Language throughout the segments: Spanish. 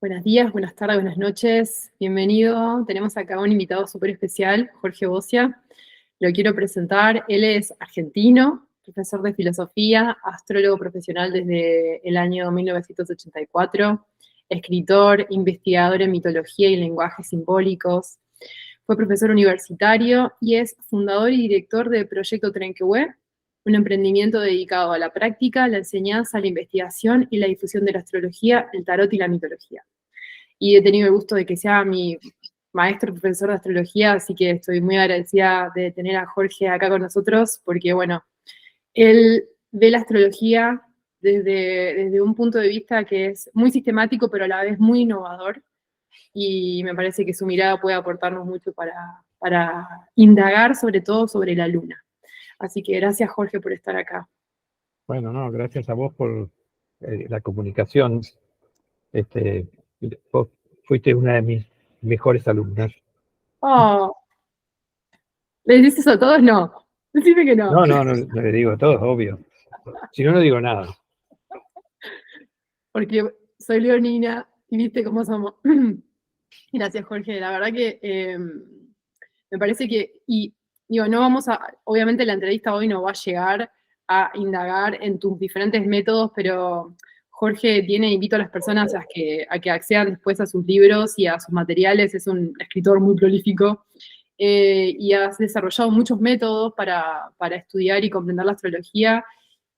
Buenos días, buenas tardes, buenas noches. Bienvenido. Tenemos acá un invitado súper especial, Jorge Bocia. Lo quiero presentar. Él es argentino, profesor de filosofía, astrólogo profesional desde el año 1984, escritor, investigador en mitología y lenguajes simbólicos. Fue profesor universitario y es fundador y director de Proyecto Trenquehue, un emprendimiento dedicado a la práctica, la enseñanza, la investigación y la difusión de la astrología, el tarot y la mitología. Y he tenido el gusto de que sea mi maestro profesor de astrología, así que estoy muy agradecida de tener a Jorge acá con nosotros, porque bueno, él ve la astrología desde un punto de vista que es muy sistemático, pero a la vez muy innovador, y me parece que su mirada puede aportarnos mucho para indagar sobre todo sobre la luna. Así que gracias, Jorge, por estar acá. Bueno, no, gracias a vos por la comunicación. Este, Vos fuiste una de mis mejores alumnas. Oh, ¿les dices a todos? No. Decime que no. No le digo a todos, obvio. Si no, no digo nada. Porque soy leonina y viste cómo somos. Gracias, Jorge. La verdad que me parece que, y digo, no vamos a, obviamente la entrevista hoy no va a llegar a indagar en tus diferentes métodos, pero Jorge invito a las personas a que accedan después a sus libros y a sus materiales, es un escritor muy prolífico, y has desarrollado muchos métodos para estudiar y comprender la astrología,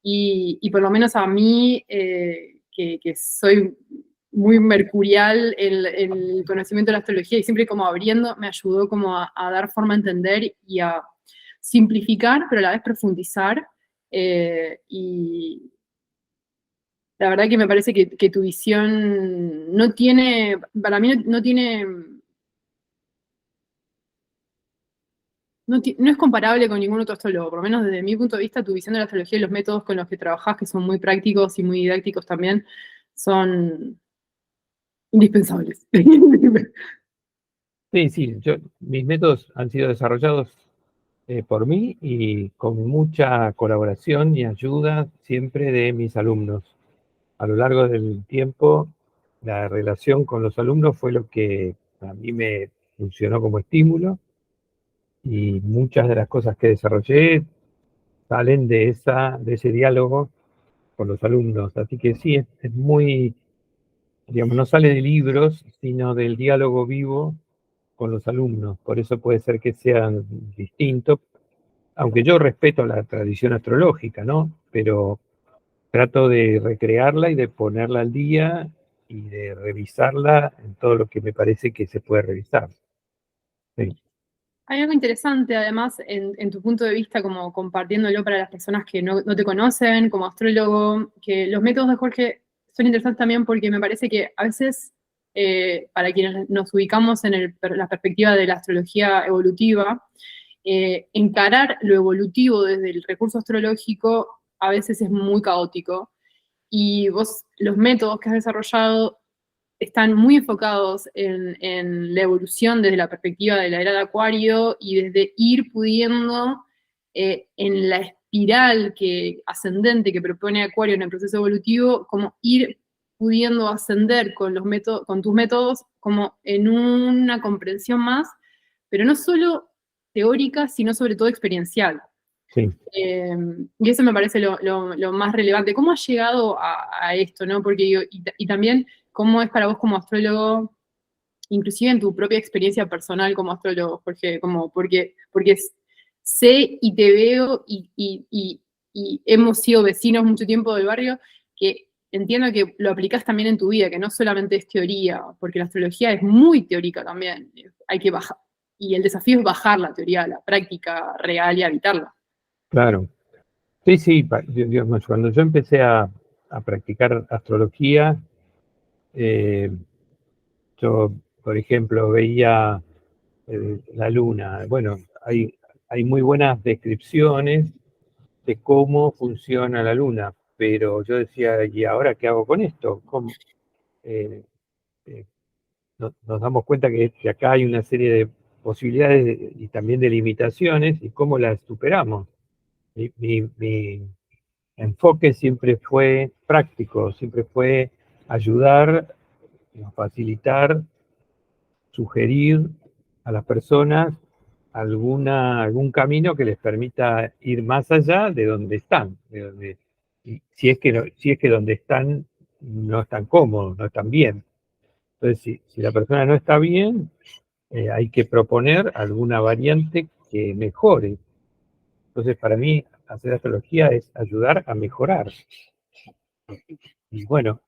y por lo menos a mí, que soy muy mercurial en el conocimiento de la astrología y siempre como abriendo, me ayudó como a dar forma a entender y a simplificar, pero a la vez profundizar. Y la verdad que me parece que tu visión no tiene, para mí no tiene, no es comparable con ningún otro astrólogo, por lo menos desde mi punto de vista, tu visión de la astrología y los métodos con los que trabajás, que son muy prácticos y muy didácticos también, son indispensables. Sí, mis métodos han sido desarrollados por mí y con mucha colaboración y ayuda siempre de mis alumnos. A lo largo del tiempo, la relación con los alumnos fue lo que a mí me funcionó como estímulo, y muchas de las cosas que desarrollé salen de ese diálogo con los alumnos. Así que sí, es muy, digamos, no sale de libros, sino del diálogo vivo con los alumnos. Por eso puede ser que sean distintos, aunque yo respeto la tradición astrológica, ¿no? Pero trato de recrearla y de ponerla al día y de revisarla en todo lo que me parece que se puede revisar. Sí. Hay algo interesante, además, en tu punto de vista, como compartiéndolo para las personas que no te conocen como astrólogo, que los métodos de Jorge son interesantes también porque me parece que a veces, para quienes nos ubicamos en la perspectiva de la astrología evolutiva, encarar lo evolutivo desde el recurso astrológico a veces es muy caótico. Y vos, los métodos que has desarrollado están muy enfocados en la evolución desde la perspectiva de la era de Acuario y desde ir pudiendo, en la espiral ascendente que propone Acuario en el proceso evolutivo, como ir pudiendo ascender con con tus métodos como en una comprensión más, pero no solo teórica, sino sobre todo experiencial. Sí. Y eso me parece lo más relevante. ¿Cómo has llegado a esto, no? Porque y también, ¿cómo es para vos como astrólogo, inclusive en tu propia experiencia personal como astrólogo, Jorge? Porque sé y te veo y hemos sido vecinos mucho tiempo del barrio, que entiendo que lo aplicás también en tu vida, que no solamente es teoría, porque la astrología es muy teórica también. Hay que bajar. Y el desafío es bajar la teoría a la práctica real y habitarla. Claro. Sí, Dios mío, cuando yo empecé a practicar astrología, eh, yo, por ejemplo, veía la luna. Bueno, hay muy buenas descripciones de cómo funciona la luna, pero yo decía, ¿y ahora qué hago con esto? Eh, eh, nos damos cuenta que acá hay una serie de posibilidades y también de limitaciones, y cómo las superamos. Mi enfoque siempre fue práctico, siempre fue ayudar facilitar, sugerir a las personas algún camino que les permita ir más allá de donde están, y si es que donde están no están cómodos, no están bien. Entonces, si la persona no está bien, hay que proponer alguna variante que mejore. Entonces, para mí, hacer astrología es ayudar a mejorar. Y bueno,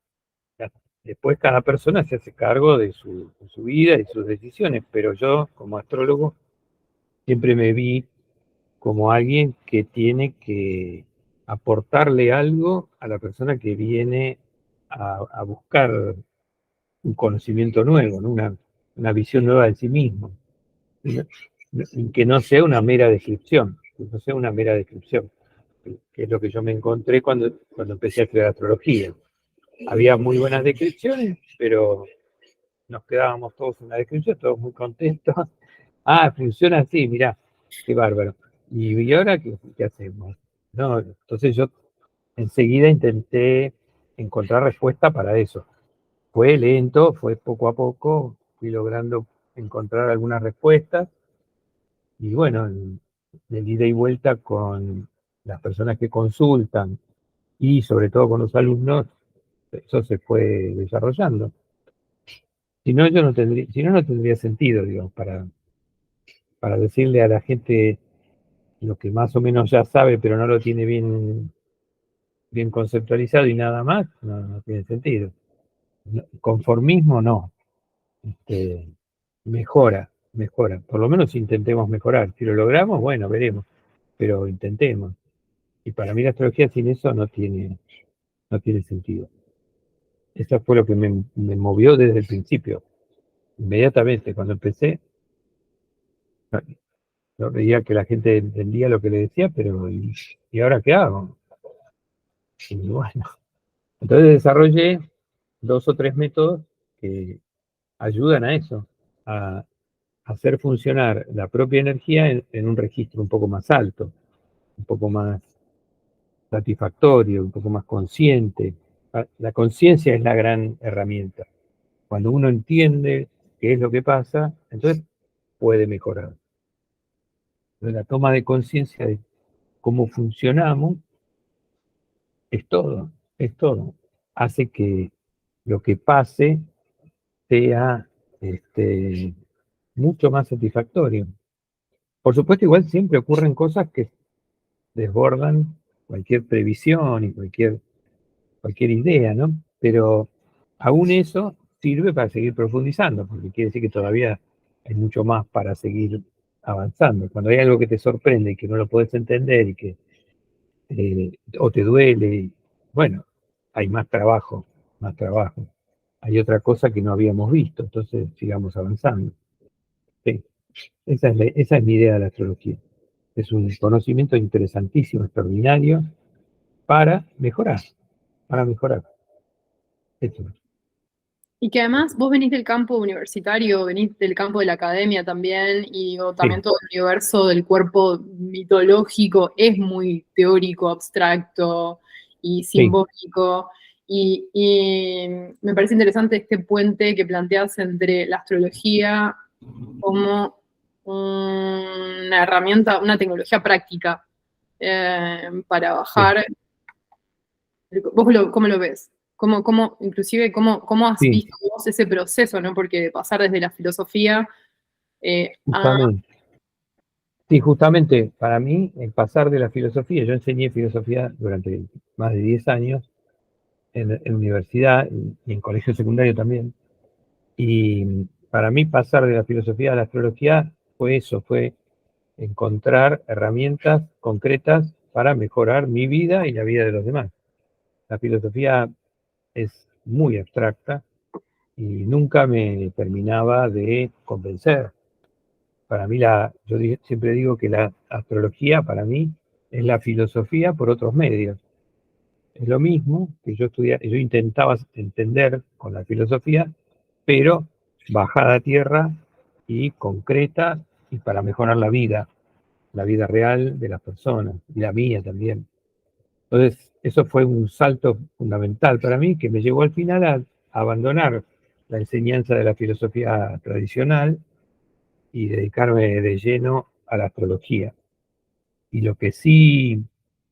después cada persona se hace cargo de su vida y sus decisiones, pero yo, como astrólogo, siempre me vi como alguien que tiene que aportarle algo a la persona que viene a buscar un conocimiento nuevo, ¿no? Una visión nueva de sí mismo. Que no sea una mera descripción, que no sea una mera descripción, que es lo que yo me encontré cuando empecé a estudiar astrología. Había muy buenas descripciones, pero nos quedábamos todos en la descripción, todos muy contentos. Ah, funciona así, mirá, qué bárbaro. ¿Y ahora qué hacemos? No, entonces yo enseguida intenté encontrar respuesta para eso. Fue lento, fue poco a poco, fui logrando encontrar algunas respuestas. Y bueno, el ida y vuelta con las personas que consultan y sobre todo con los alumnos, eso se fue desarrollando. Si no, no tendría sentido, digo, para decirle a la gente lo que más o menos ya sabe, pero no lo tiene bien conceptualizado y nada más, no tiene sentido. Conformismo no. Este, mejora. Por lo menos intentemos mejorar. Si lo logramos, bueno, veremos, pero intentemos. Y para mí la astrología sin eso no tiene sentido. Eso fue lo que me movió desde el principio. Inmediatamente, cuando empecé, yo veía que la gente entendía lo que le decía, pero ¿y ahora qué hago? Y bueno, entonces desarrollé 2 o 3 métodos que ayudan a eso, a hacer funcionar la propia energía en un registro un poco más alto, un poco más satisfactorio, un poco más consciente. La conciencia es la gran herramienta. Cuando uno entiende qué es lo que pasa, entonces puede mejorar. Entonces, la toma de conciencia de cómo funcionamos es todo, es todo. Hace que lo que pase sea mucho más satisfactorio. Por supuesto, igual siempre ocurren cosas que desbordan cualquier previsión y cualquier idea, ¿no? Pero aún eso sirve para seguir profundizando, porque quiere decir que todavía hay mucho más para seguir avanzando. Cuando hay algo que te sorprende y que no lo puedes entender y que o te duele, bueno, hay más trabajo, más trabajo. Hay otra cosa que no habíamos visto, entonces sigamos avanzando. Sí, esa es mi idea de la astrología. Es un conocimiento interesantísimo, extraordinario, para mejorar, para mejorar. Eso. Y que además vos venís del campo universitario, venís del campo de la academia también, y digo, también Sí, todo el universo del cuerpo mitológico es muy teórico, abstracto y sí, simbólico. Y me parece interesante este puente que planteas entre la astrología como una herramienta, una tecnología práctica para sí, bajar. ¿Cómo lo ves? Inclusive, cómo has sí, visto vos ese proceso, ¿no? Porque de pasar desde la filosofía a... justamente. Sí, justamente para mí, el pasar de la filosofía, yo enseñé filosofía durante más de 10 años en universidad y en colegio secundario también. Y para mí pasar de la filosofía a la astrología fue eso, fue encontrar herramientas concretas para mejorar mi vida y la vida de los demás. La filosofía es muy abstracta y nunca me terminaba de convencer. Para mí, siempre digo que la astrología para mí es la filosofía por otros medios. Es lo mismo que yo intentaba entender con la filosofía, pero bajada a tierra y concreta y para mejorar la vida real de las personas y la mía también. Entonces, eso fue un salto fundamental para mí que me llevó al final a abandonar la enseñanza de la filosofía tradicional y dedicarme de lleno a la astrología. Y lo que sí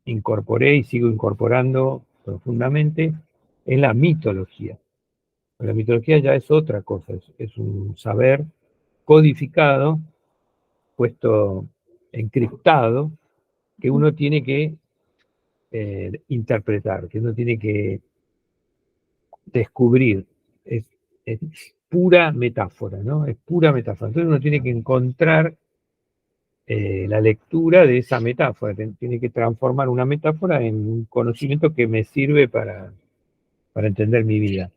incorporé y sigo incorporando profundamente es la mitología. La mitología ya es otra cosa, es un saber codificado, puesto encriptado, que uno tiene que interpretar, que uno tiene que descubrir. Es pura metáfora, ¿no? Es pura metáfora. Entonces uno tiene que encontrar la lectura de esa metáfora, tiene que transformar una metáfora en un conocimiento que me sirve para entender mi vida.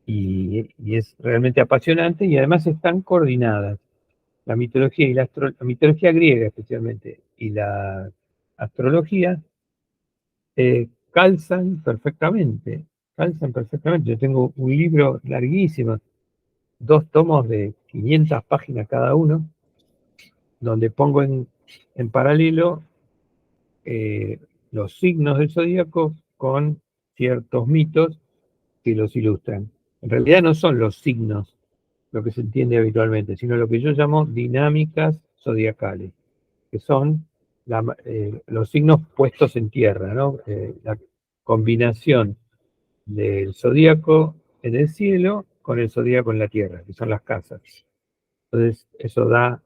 Y es realmente apasionante y además están coordinadas. La mitología y la mitología griega especialmente y la astrología calzan perfectamente, calzan perfectamente. Yo tengo un libro larguísimo, 2 tomos de 500 páginas cada uno, donde pongo en paralelo los signos del zodíaco con ciertos mitos que los ilustran. En realidad no son los signos lo que se entiende habitualmente, sino lo que yo llamo dinámicas zodiacales, que son los signos puestos en tierra, ¿no? La combinación del zodíaco en el cielo con el zodíaco en la tierra, que son las casas. Entonces, eso da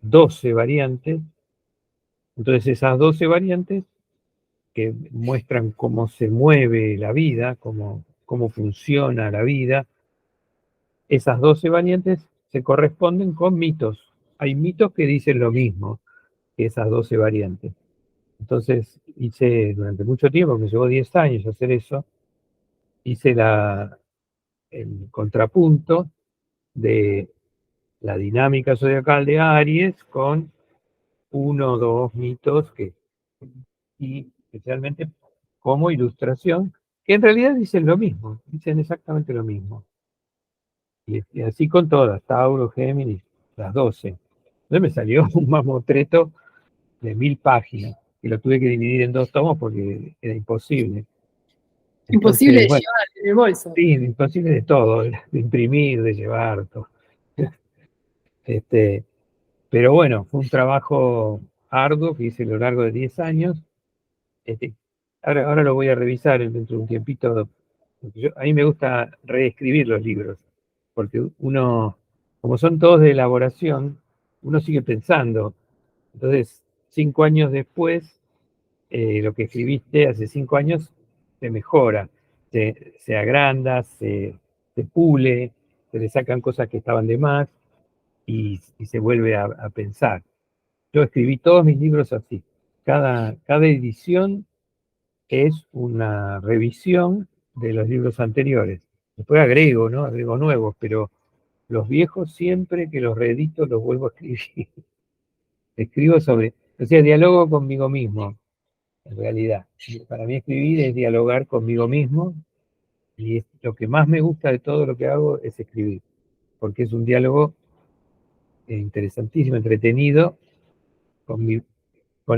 12 variantes. Entonces, esas 12 variantes que muestran cómo se mueve la vida, cómo funciona la vida, esas 12 variantes se corresponden con mitos. Hay mitos que dicen lo mismo que esas 12 variantes. Entonces hice durante mucho tiempo, me llevó 10 años hacer eso, hice el contrapunto de la dinámica zodiacal de Aries con 1 o 2 mitos y especialmente como ilustración, que en realidad dicen lo mismo, dicen exactamente lo mismo. Y así con todas, Tauro, Géminis, las 12. Entonces me salió un mamotreto de 1000 páginas, y lo tuve que dividir en 2 tomos porque era imposible. Imposible Entonces, de bueno, llevar en el bolso. sí, imposible de todo, de imprimir, de llevar, todo. Este, pero bueno, fue un trabajo arduo que hice a lo largo de 10 años. Este, ahora lo voy a revisar dentro de un tiempito. A mí me gusta reescribir los libros, porque uno, como son todos de elaboración, uno sigue pensando. Entonces, 5 años después, lo que escribiste hace 5 años se mejora, se agranda, se pule, se le sacan cosas que estaban de más y se vuelve a pensar. Yo escribí todos mis libros así. Cada edición es una revisión de los libros anteriores. Después agrego, ¿no? Agrego nuevos, pero los viejos siempre que los reedito los vuelvo a escribir. Escribo sobre, o sea, dialogo conmigo mismo, en realidad. Para mí escribir es dialogar conmigo mismo y lo que más me gusta de todo lo que hago es escribir, porque es un diálogo interesantísimo, entretenido, con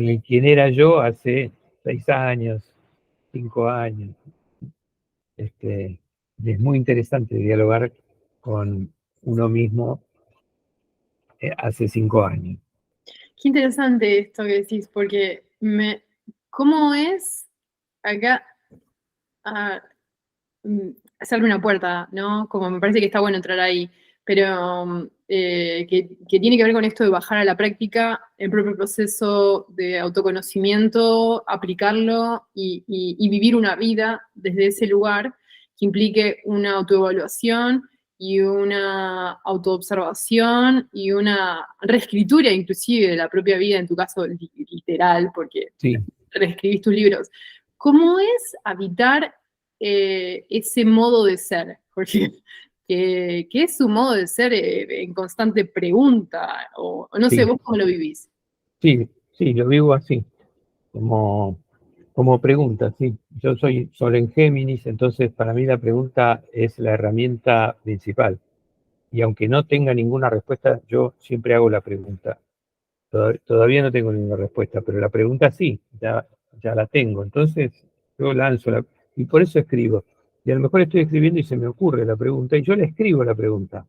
el quien era yo hace 6 años, 5 años. Es muy interesante dialogar con uno mismo hace 5 años. Qué interesante esto que decís, porque ¿cómo es acá hacerme una puerta, ¿no? Como me parece que está bueno entrar ahí, pero que tiene que ver con esto de bajar a la práctica el propio proceso de autoconocimiento, aplicarlo y vivir una vida desde ese lugar que implique una autoevaluación y una autoobservación y una reescritura inclusive de la propia vida, en tu caso literal, porque Sí. reescribís tus libros. ¿Cómo es habitar ese modo de ser? Porque que es su modo de ser en constante pregunta, o no sé, Sí, vos cómo lo vivís. sí, sí, lo vivo así, como pregunta, sí. Yo soy Sol en Géminis, entonces para mí la pregunta es la herramienta principal. Y aunque no tenga ninguna respuesta, yo siempre hago la pregunta. Todavía no tengo ninguna respuesta, pero la pregunta sí, ya la tengo. Entonces yo lanzo y por eso escribo. Y a lo mejor estoy escribiendo y se me ocurre la pregunta, y yo le escribo la pregunta.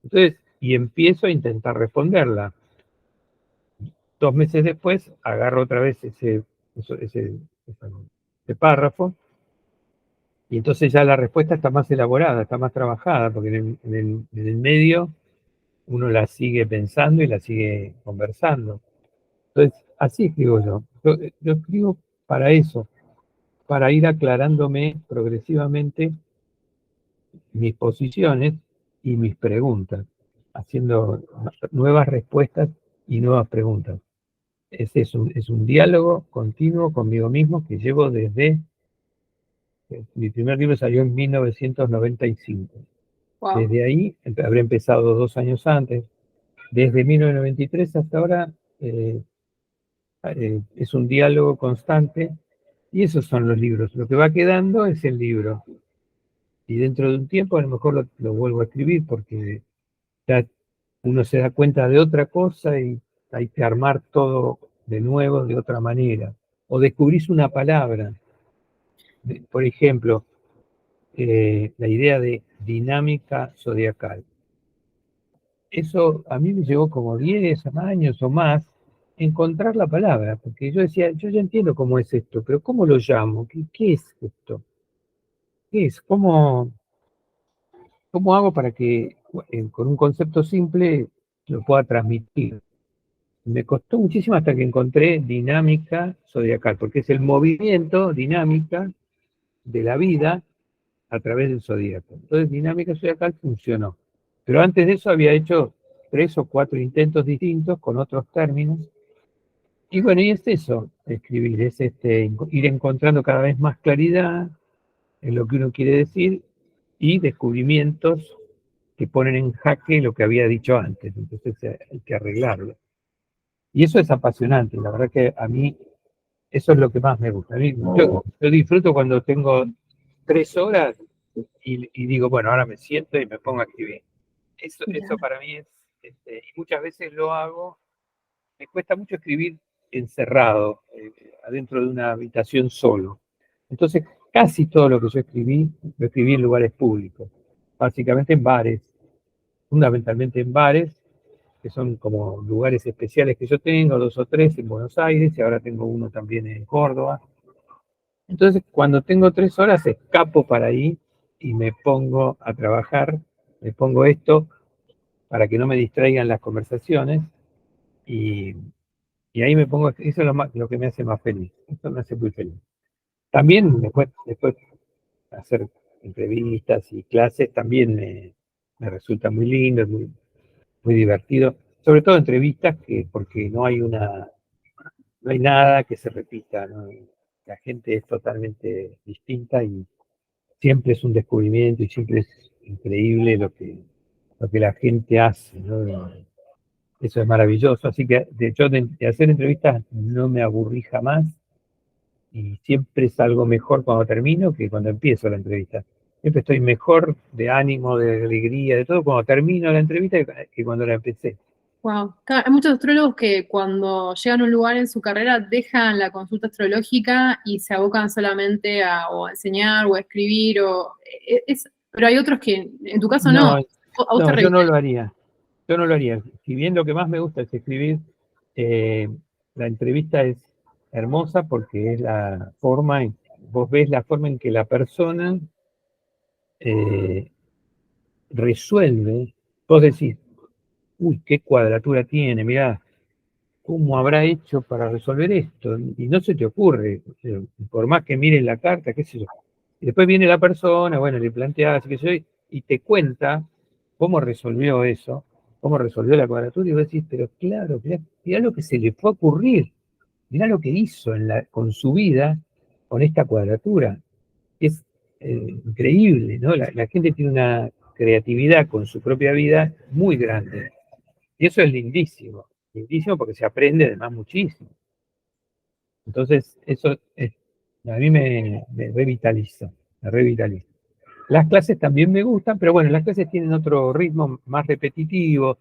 Entonces, y empiezo a intentar responderla. 2 meses después, agarro otra vez ese párrafo, y entonces ya la respuesta está más elaborada, está más trabajada, porque en el medio uno la sigue pensando y la sigue conversando. Entonces, así escribo yo. Yo escribo para eso, para ir aclarándome progresivamente mis posiciones y mis preguntas, haciendo nuevas respuestas y nuevas preguntas. Es un diálogo continuo conmigo mismo que llevo desde, mi primer libro salió en 1995. Wow. Desde ahí, habré empezado 2 años antes, desde 1993 hasta ahora, es un diálogo constante y esos son los libros. Lo que va quedando es el libro. Y dentro de un tiempo a lo mejor lo vuelvo a escribir porque ya uno se da cuenta de otra cosa y hay que armar todo de nuevo de otra manera. O descubrís una palabra. Por ejemplo, la idea de dinámica zodiacal. Eso a mí me llevó como 10 años o más encontrar la palabra, porque yo decía, yo ya entiendo cómo es esto, pero ¿cómo lo llamo? ¿Qué es esto? ¿Qué es? ¿Cómo hago para que con un concepto simple lo pueda transmitir? Me costó muchísimo hasta que encontré dinámica zodiacal, porque es el movimiento, dinámica de la vida a través del zodíaco. Entonces, dinámica zodiacal funcionó. Pero antes de eso había hecho 3 o 4 intentos distintos con otros términos. Y bueno, y es eso, escribir, es ir encontrando cada vez más claridad en lo que uno quiere decir y descubrimientos que ponen en jaque lo que había dicho antes. Entonces hay que arreglarlo. Y eso es apasionante, la verdad que a mí eso es lo que más me gusta. Yo disfruto cuando tengo 3 horas y digo, bueno, ahora me siento y me pongo a escribir. Eso Ya. para mí y muchas veces lo hago, me cuesta mucho escribir encerrado, adentro de una habitación solo. Entonces, casi todo lo que yo escribí, lo escribí en lugares públicos, básicamente en bares, fundamentalmente en bares, que son como lugares especiales que yo tengo, 2 o 3 en Buenos Aires, y ahora tengo uno también en Córdoba. Entonces, cuando tengo 3 horas, escapo para ahí y me pongo a trabajar, me pongo esto para que no me distraigan las conversaciones, y, y ahí me pongo, eso es lo que me hace más feliz, eso me hace muy feliz. También después hacer entrevistas y clases también me resulta muy lindo, muy divertido, sobre todo entrevistas porque no hay nada que se repita, ¿no? La gente es totalmente distinta y siempre es un descubrimiento y siempre es increíble lo que la gente hace, ¿no? Eso es maravilloso, así que de hecho de hacer entrevistas no me aburrí jamás y siempre salgo mejor cuando termino que cuando empiezo la entrevista. Siempre estoy mejor de ánimo, de alegría, de todo cuando termino la entrevista que cuando la empecé. Wow. Hay muchos astrólogos que cuando llegan a un lugar en su carrera dejan la consulta astrológica y se abocan solamente a o a enseñar o a escribir pero hay otros que, en tu caso no, No, a vos te no, yo no lo revitaliza. haría. Yo no lo haría. Si bien lo que más me gusta es escribir, eh, la entrevista es hermosa porque es la forma, vos ves la forma en que la persona eh, resuelve. Vos decís, uy, qué cuadratura tiene, mirá, ¿cómo habrá hecho para resolver esto? Y no se te ocurre, por más que mires la carta, qué sé yo. Y después viene la persona, bueno, le planteas, qué sé yo, y te cuenta cómo resolvió eso, cómo resolvió la cuadratura, y vos decís, pero claro, mirá lo que se le fue a ocurrir, mirá lo que hizo con su vida, con esta cuadratura. Es increíble, ¿no? La gente tiene una creatividad con su propia vida muy grande. Y eso es lindísimo porque se aprende además muchísimo. Entonces, eso a mí me revitaliza, me revitaliza. Las clases también me gustan, pero bueno, las clases tienen otro ritmo más repetitivo.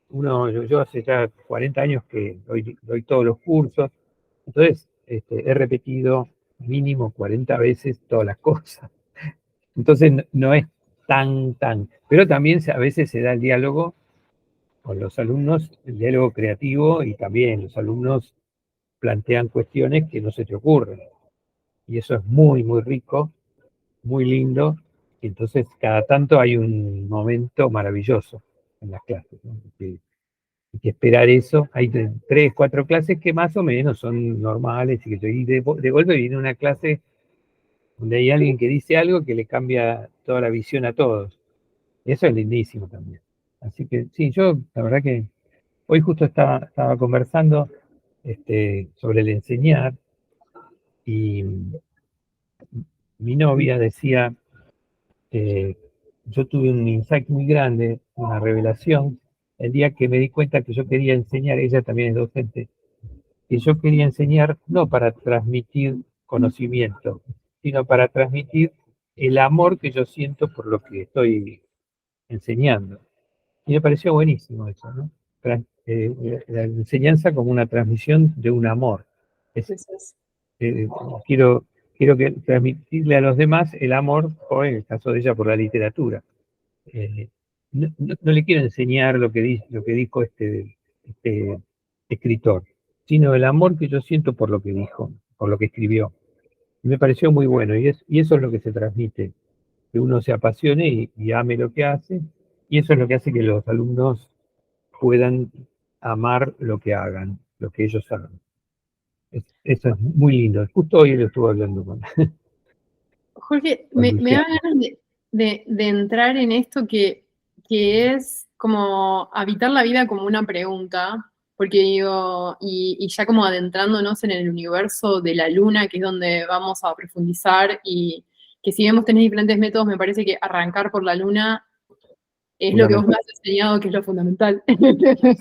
Yo hace ya 40 años que doy todos los cursos, entonces he repetido mínimo 40 veces todas las cosas. Entonces no es tan, pero también a veces se da el diálogo con los alumnos, el diálogo creativo, y también los alumnos plantean cuestiones que no se te ocurren. Y eso es muy rico, muy lindo. Y entonces cada tanto hay un momento maravilloso en las clases, ¿no? Hay que esperar eso. Hay 3, 4 clases que más o menos son normales y de golpe viene una clase donde hay alguien que dice algo que le cambia toda la visión a todos. Eso es lindísimo también. Así que sí, yo la verdad que hoy justo estaba conversando sobre el enseñar, y mi novia decía, eh, yo tuve un insight muy grande, una revelación, el día que me di cuenta que yo quería enseñar. Ella también es docente, que yo quería enseñar no para transmitir conocimiento, sino para transmitir el amor que yo siento por lo que estoy enseñando. Y me pareció buenísimo eso, ¿no? La enseñanza como una transmisión de un amor. Es, Entonces, eh, quiero, quiero transmitirle a los demás el amor, o en el caso de ella, por la literatura. Eh, no le quiero enseñar lo que dijo este escritor, sino el amor que yo siento por lo que dijo, por lo que escribió. Y me pareció muy bueno, y eso es lo que se transmite, que uno se apasione y ame lo que hace, y eso es lo que hace que los alumnos puedan amar lo que hagan, lo que ellos hagan. Eso es muy lindo. Justo hoy lo estuve hablando Jorge, con me da Luciano. ganas de entrar en esto que es como habitar la vida como una pregunta, porque digo, y ya como adentrándonos en el universo de la luna, que es donde vamos a profundizar, y que si vemos tenés diferentes métodos, me parece que arrancar por la luna es lo que vos me Fundamental. has enseñado, que es lo fundamental.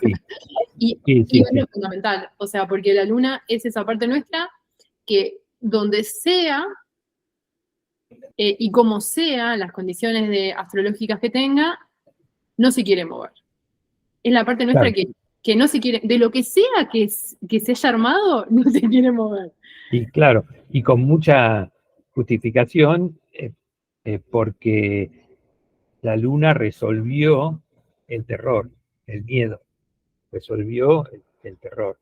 Sí, Y es lo sí. fundamental, o sea, porque la luna es esa parte nuestra que donde sea y como sea las condiciones astrológicas que tenga, no se quiere mover. Es la parte nuestra Claro. que no se quiere, de lo que sea que se haya armado, no se quiere mover. Y claro, y con mucha justificación, porque la luna resolvió el terror, el miedo, resolvió el terror.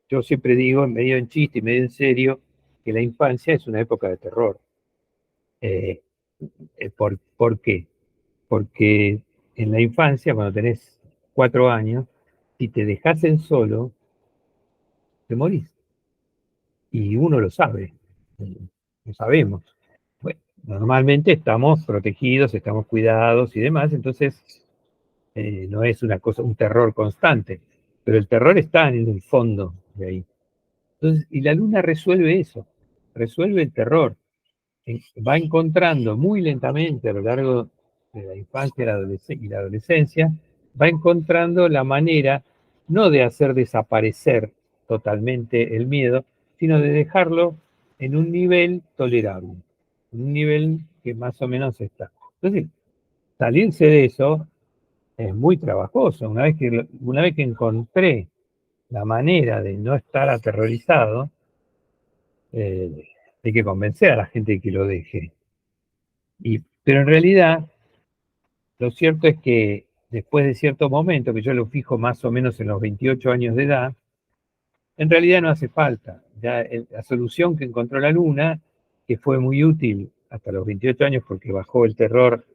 Yo siempre digo, medio en chiste y medio en serio, que la infancia es una época de terror. Eh, ¿Por qué? Porque en la infancia, cuando tenés 4 años, si te dejasen solo, te morís. Y uno lo sabe, lo sabemos. Bueno, normalmente estamos protegidos, estamos cuidados y demás, entonces no es una cosa, un terror constante, pero el terror está en el fondo de ahí. Entonces, y la luna resuelve eso, resuelve el terror. Va encontrando muy lentamente a lo largo de la infancia y la adolescencia, va encontrando la manera no de hacer desaparecer totalmente el miedo, sino de dejarlo en un nivel tolerable, en un nivel que más o menos está. Entonces, salirse de eso es muy trabajoso. Una vez que encontré la manera de no estar aterrorizado, hay que convencer a la gente de que lo deje. Pero en realidad, lo cierto es que después de cierto momento, que yo lo fijo más o menos en los 28 años de edad, en realidad no hace falta. Ya la solución que encontró la Luna, que fue muy útil hasta los 28 años porque bajó el terror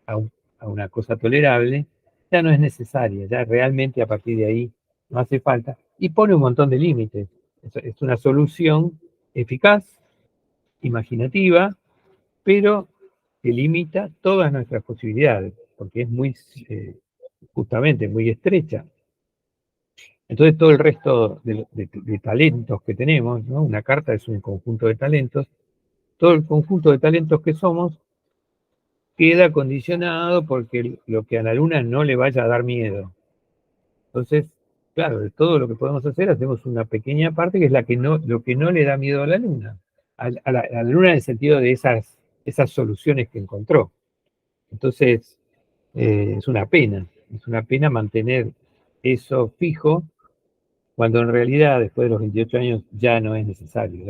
a, a una cosa tolerable, ya no es necesaria. Ya realmente a partir de ahí no hace falta. Y pone un montón de límites. Es una solución eficaz, imaginativa, pero que limita todas nuestras posibilidades, porque es justamente, muy estrecha. Entonces todo el resto de talentos que tenemos, ¿no? Una carta es un conjunto de talentos, todo el conjunto de talentos que somos queda condicionado porque lo que a la luna no le vaya a dar miedo. Entonces, claro, de todo lo que podemos hacer, hacemos una pequeña parte que es lo que no le da miedo a la luna. A la luna en el sentido de esas soluciones que encontró. Entonces, es una pena mantener eso fijo, cuando en realidad después de los 28 años ya no es necesario,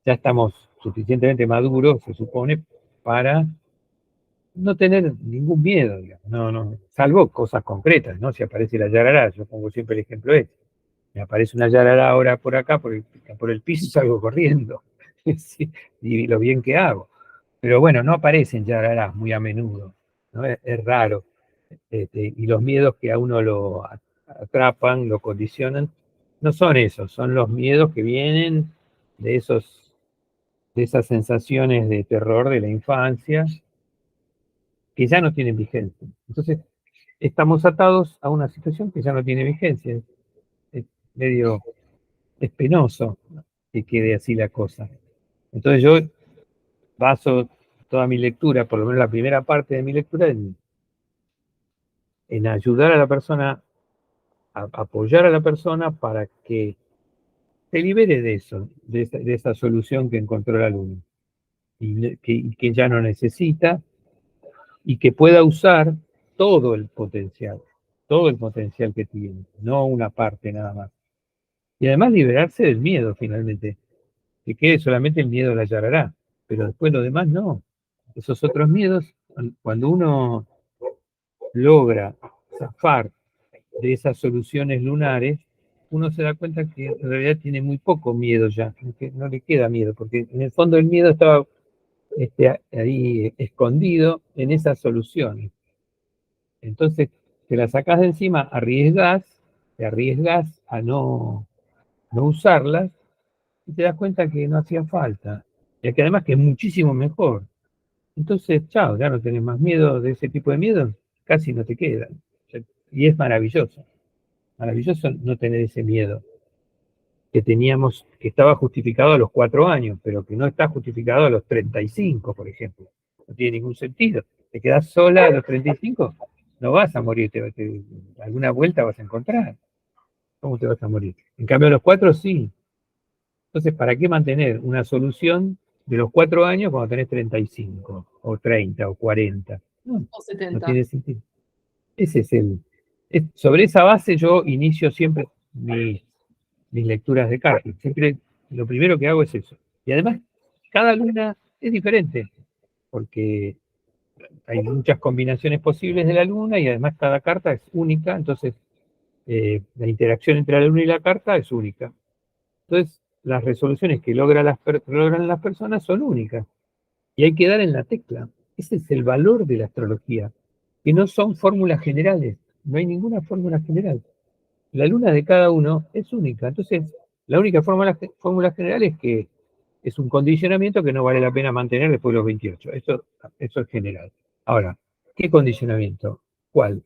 ya estamos suficientemente maduros, se supone, para no tener ningún miedo, digamos, no, salvo cosas concretas, ¿no? Si aparece la yarará, yo pongo siempre el ejemplo ese. Me aparece una yarará ahora por acá, por el piso, y salgo corriendo. Sí, y lo bien que hago. Pero bueno, no aparecen yararás muy a menudo, ¿no? Es raro. Y los miedos que a uno lo atrapan, lo condicionan, no son esos, son los miedos que vienen de esas sensaciones de terror de la infancia, que ya no tienen vigencia. Entonces, estamos atados a una situación que ya no tiene vigencia. Es medio, es penoso que quede así la cosa. Entonces yo baso toda mi lectura, por lo menos la primera parte de mi lectura, en ayudar a la persona, a apoyar a la persona para que se libere de eso, de esa solución que encontró el alumno y que ya no necesita, y que pueda usar todo el potencial que tiene, no una parte nada más. Y además liberarse del miedo finalmente, que quede solamente el miedo a la yarará, pero después lo demás no. Esos otros miedos, cuando uno logra zafar de esas soluciones lunares, uno se da cuenta que en realidad tiene muy poco miedo ya, que no le queda miedo, porque en el fondo el miedo estaba ahí escondido en esas soluciones. Entonces, te la sacás de encima, te arriesgas a no usarlas, y te das cuenta que no hacía falta, y que además que es muchísimo mejor. Entonces, chao, ya no tenés más miedo de ese tipo de miedo, casi no te quedan. Y es maravilloso no tener ese miedo que teníamos, que estaba justificado a los 4 años, pero que no está justificado a los 35, por ejemplo. No tiene ningún sentido. Te quedás sola a los 35, no vas a morir, alguna vuelta vas a encontrar. ¿Cómo te vas a morir? En cambio, a los 4 sí. Entonces, ¿para qué mantener una solución de los 4 años cuando tenés 35, o 30, o 40? No, O 70. no tiene sentido. Ese es sobre esa base yo inicio siempre mis lecturas de cartas. Siempre lo primero que hago es eso. Y además, cada luna es diferente, porque hay muchas combinaciones posibles de la luna y además cada carta es única, entonces la interacción entre la luna y la carta es única. Entonces, las resoluciones que logran las personas son únicas. Y hay que dar en la tecla. Ese es el valor de la astrología, que no son fórmulas generales. No hay ninguna fórmula general. La luna de cada uno es única. Entonces, la única fórmula general es que es un condicionamiento que no vale la pena mantener después de los 28. Eso es general. Ahora, ¿qué condicionamiento? ¿Cuál?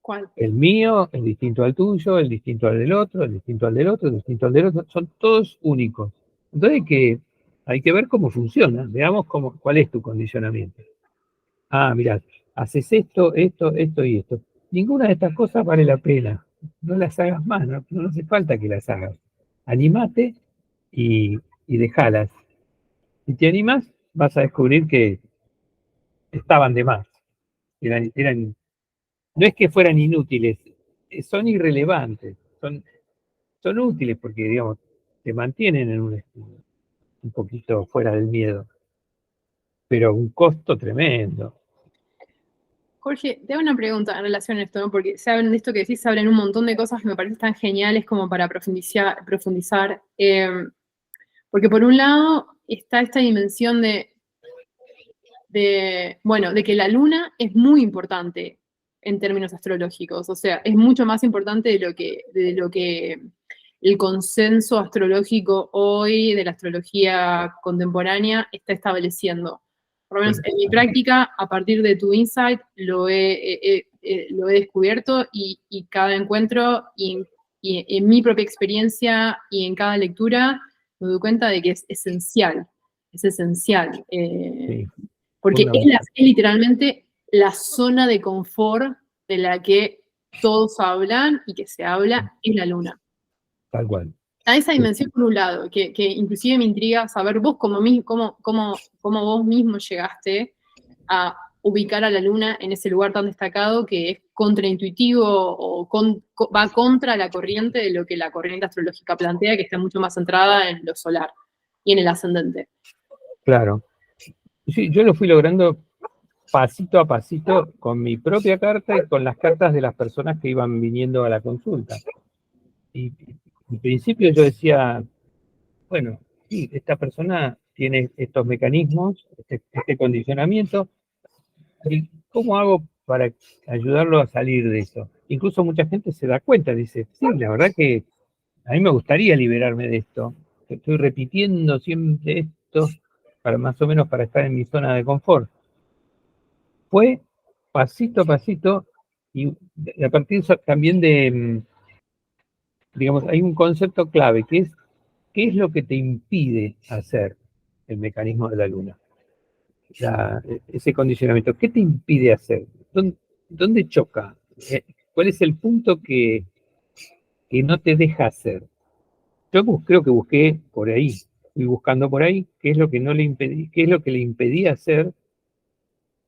¿Cuál? El mío, el distinto al tuyo, el distinto al del otro, el distinto al del otro, el distinto al del otro. Son todos únicos. Entonces hay que ver cómo funciona. Veamos cuál es tu condicionamiento. Ah, mirá, haces esto y esto. Ninguna de estas cosas vale la pena. No las hagas más, no hace falta que las hagas. Animate y dejalas. Si te animas, vas a descubrir que estaban de más. No es que fueran inútiles, son irrelevantes. Son útiles porque, digamos, te mantienen en un poquito fuera del miedo, pero un costo tremendo. Jorge, te hago una pregunta en relación a esto, ¿no? Porque saben de esto que decís, se abren un montón de cosas que me parecen tan geniales como para profundizar. Porque por un lado está esta dimensión de que la luna es muy importante en términos astrológicos. O sea, es mucho más importante de lo que el consenso astrológico hoy de la astrología contemporánea está estableciendo. Por lo menos en mi práctica, a partir de tu insight, lo he descubierto y cada encuentro y en mi propia experiencia y en cada lectura me doy cuenta de que es esencial. Es esencial. Sí, Porque es literalmente la zona de confort de la que todos hablan y que se habla en la luna. tal cual. A esa dimensión por un lado, que inclusive me intriga saber vos cómo vos mismo llegaste a ubicar a la luna en ese lugar tan destacado que es contraintuitivo o va contra la corriente de lo que la corriente astrológica plantea, que está mucho más centrada en lo solar y en el ascendente. Claro. Sí, yo lo fui logrando pasito a pasito con mi propia carta y con las cartas de las personas que iban viniendo a la consulta. Y en principio yo decía, bueno, sí, esta persona tiene estos mecanismos, este condicionamiento, ¿y cómo hago para ayudarlo a salir de eso? Incluso mucha gente se da cuenta, dice, sí, la verdad que a mí me gustaría liberarme de esto. Estoy repitiendo siempre esto para más o menos para estar en mi zona de confort. Fue pasito a pasito y a partir también de, digamos, hay un concepto clave que es ¿qué es lo que te impide hacer el mecanismo de la luna? Ese condicionamiento, ¿qué te impide hacer? ¿Dónde choca? ¿Cuál es el punto que no te deja hacer? Yo creo que busqué por ahí, fui buscando por ahí qué es lo que no le impedí, qué es lo que le impedía hacer.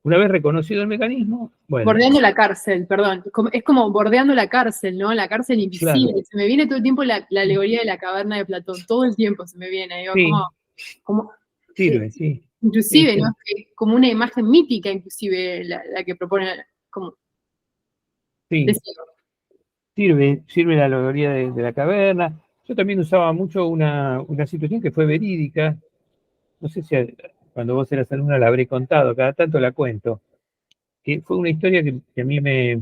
Una vez reconocido el mecanismo, bueno, Bordeando la cárcel, perdón. Es como bordeando la cárcel, ¿no? La cárcel claro, invisible. Se me viene todo el tiempo la alegoría de la caverna de Platón. Todo el tiempo se me viene. Digo, sí, como sirve, sí, sí, inclusive, ¿no? sí, Como una imagen mítica, inclusive, la que propone, como, sí. decirlo. Sirve la alegoría de la caverna. Yo también usaba mucho una situación que fue verídica. No sé si cuando vos eras alumna la habré contado, cada tanto la cuento. Que fue una historia que a mí me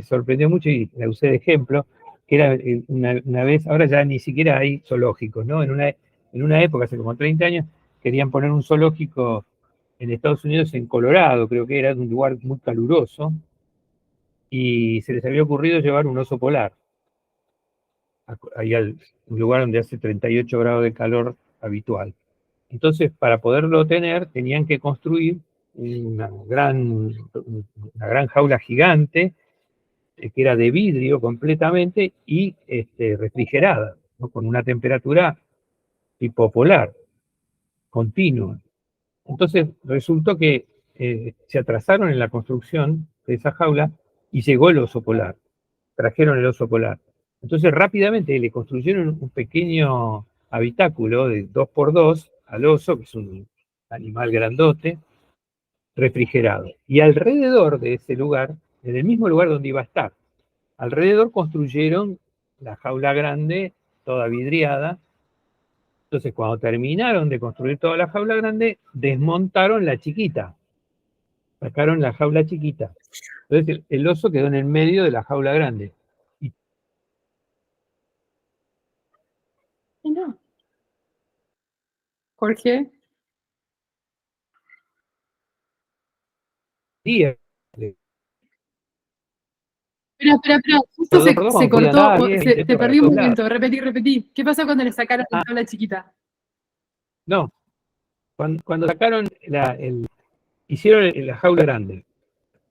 sorprendió mucho y la usé de ejemplo, que era una vez, ahora ya ni siquiera hay zoológicos, ¿no? En una época, hace como 30 años, querían poner un zoológico en Estados Unidos, en Colorado, creo que era un lugar muy caluroso, y se les había ocurrido llevar un oso polar ahí al lugar donde hace 38 grados de calor habitual. Entonces, para poderlo tener, tenían que construir una gran jaula gigante, que era de vidrio completamente y refrigerada, ¿no? Con una temperatura tipo polar, continua. Entonces, resultó que se atrasaron en la construcción de esa jaula y llegó el oso polar. Trajeron el oso polar. Entonces rápidamente le construyeron un pequeño habitáculo de 2x2 al oso, que es un animal grandote, refrigerado. Y alrededor de ese lugar, en el mismo lugar donde iba a estar, alrededor construyeron la jaula grande, toda vidriada. Entonces cuando terminaron de construir toda la jaula grande, desmontaron la chiquita, sacaron la jaula chiquita. Entonces el oso quedó en el medio de la jaula grande. Y Y no, Jorge. días Espera. Justo por dos, se cuando podía cortó, andar 10, 20 te metros para perdí un todos lados. momento. Repetí. ¿Qué pasó cuando le sacaron la Ah, tabla chiquita? no, cuando sacaron hicieron la jaula grande.